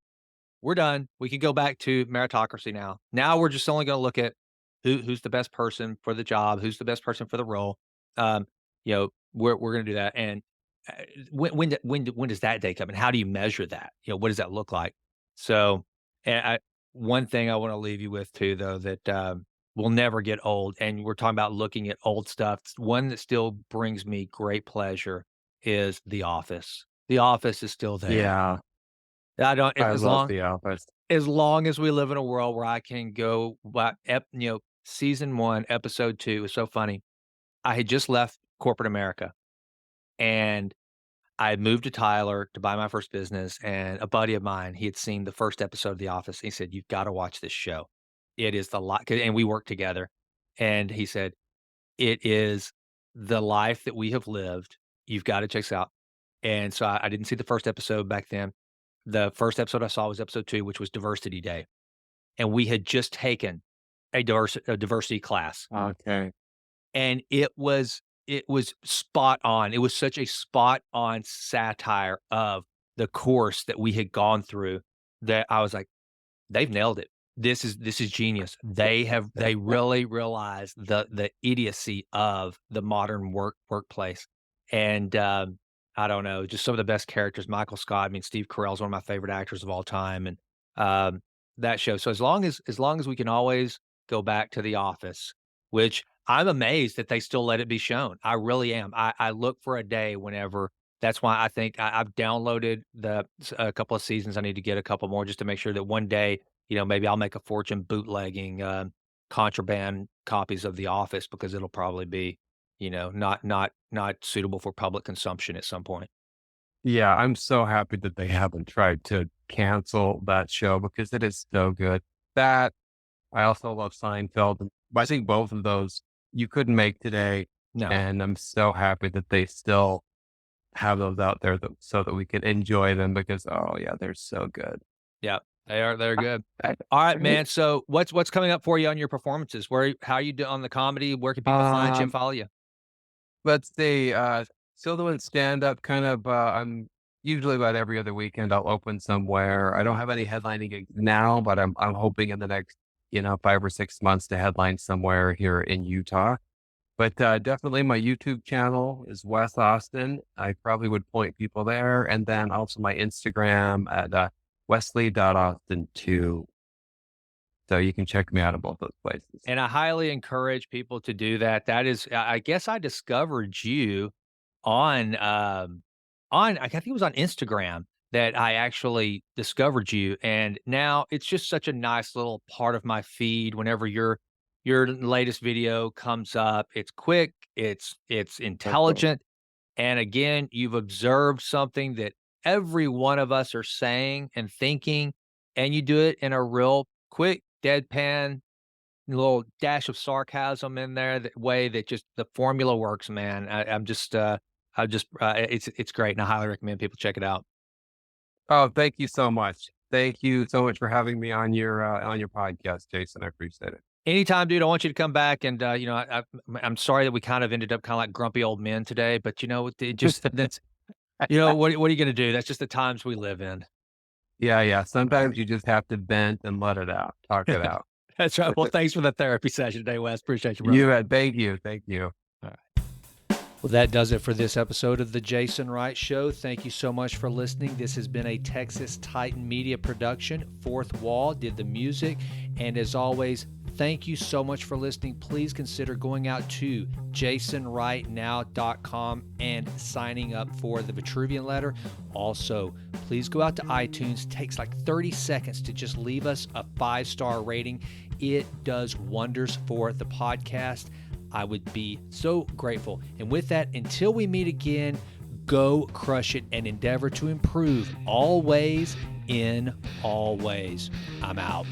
we're done. We can go back to meritocracy now. Now we're just only gonna look at who's the best person for the job, who's the best person for the role." Um, we're gonna do that. And when does that day come, and how do you measure that? What does that look like? So, and one thing I want to leave you with too, though, that will never get old. And we're talking about looking at old stuff. One that still brings me great pleasure is The Office. The Office is still there. Yeah, I don't I as love long The Office. as long as we live in a world where I can go, season 1, episode 2 is so funny. I had just left corporate America, and I had moved to Tyler to buy my first business, and a buddy of mine, he had seen the first episode of The Office. He said, "You've gotta watch this show. It is the lot," and we worked together, and he said, "It is the life that we have lived. You've gotta check this out." And so I didn't see the first episode back then. The first episode I saw was episode 2, which was Diversity Day, and we had just taken a diversity class, Okay. and it was spot on. It was such a spot on satire of the course that we had gone through that I was like, "They've nailed it. This is genius." They really realized the idiocy of the modern workplace. And, I don't know, just some of the best characters. Michael Scott, I mean, Steve Carell's one of my favorite actors of all time, and, that show. So as long as we can always go back to The Office, which I'm amazed that they still let it be shown. I really am. I look for a day whenever that's why I think I've downloaded a couple of seasons. I need to get a couple more just to make sure that one day, maybe I'll make a fortune bootlegging, contraband copies of The Office, because it'll probably be, not suitable for public consumption at some point. Yeah, I'm so happy that they haven't tried to cancel that show because it is so good. That I also love Seinfeld. And I think both of those you couldn't make today, No. and I'm so happy that they still have those out there so that we can enjoy them because, oh yeah, they're so good. Yeah, they're good. I- All right, man. So what's coming up for you on your performances? How you do on the comedy? Where can people find you and Um, follow you? let's see. Still doing stand up. Kind of. I'm usually about every other weekend. I'll open somewhere. I don't have any headlining gigs now, but I'm hoping in the next 5 or 6 months to headline somewhere here in Utah. But definitely my YouTube channel is Wes Austin. I probably would point people there. And then also my Instagram at Wesley.Austin2. So you can check me out at both those places. And I highly encourage people to do that. That is, I guess I discovered you on, I think it was on Instagram that I actually discovered you, and now it's just such a nice little part of my feed whenever your latest video comes up. It's quick, it's intelligent, and again, you've observed something that every one of us are saying and thinking, and you do it in a real quick, deadpan, little dash of sarcasm in there, that way that just the formula works, man. It's great, and I highly recommend people check it out. Oh, thank you so much. Thank you so much for having me on your podcast, Jason. I appreciate it. Anytime, dude. I want you to come back, and I'm sorry that we kind of ended up kind of like grumpy old men today, but it just that's what are you gonna do? That's just the times we live in. Yeah, yeah. Sometimes you just have to vent and let it out, talk it out. That's right. Well, thanks for the therapy session today, Wes. Appreciate you, brother. You bet. Thank you. Thank you. Well, that does it for this episode of The Jason Wright Show. Thank you so much for listening. This has been a Texas Titan Media production. Fourth Wall did the music. And as always, thank you so much for listening. Please consider going out to jasonwrightnow.com and signing up for the Vitruvian letter. Also, please go out to iTunes. It takes like 30 seconds to just leave us a 5-star rating. It does wonders for the podcast. I would be so grateful. And with that, until we meet again, go crush it and endeavor to improve always in all ways. I'm out.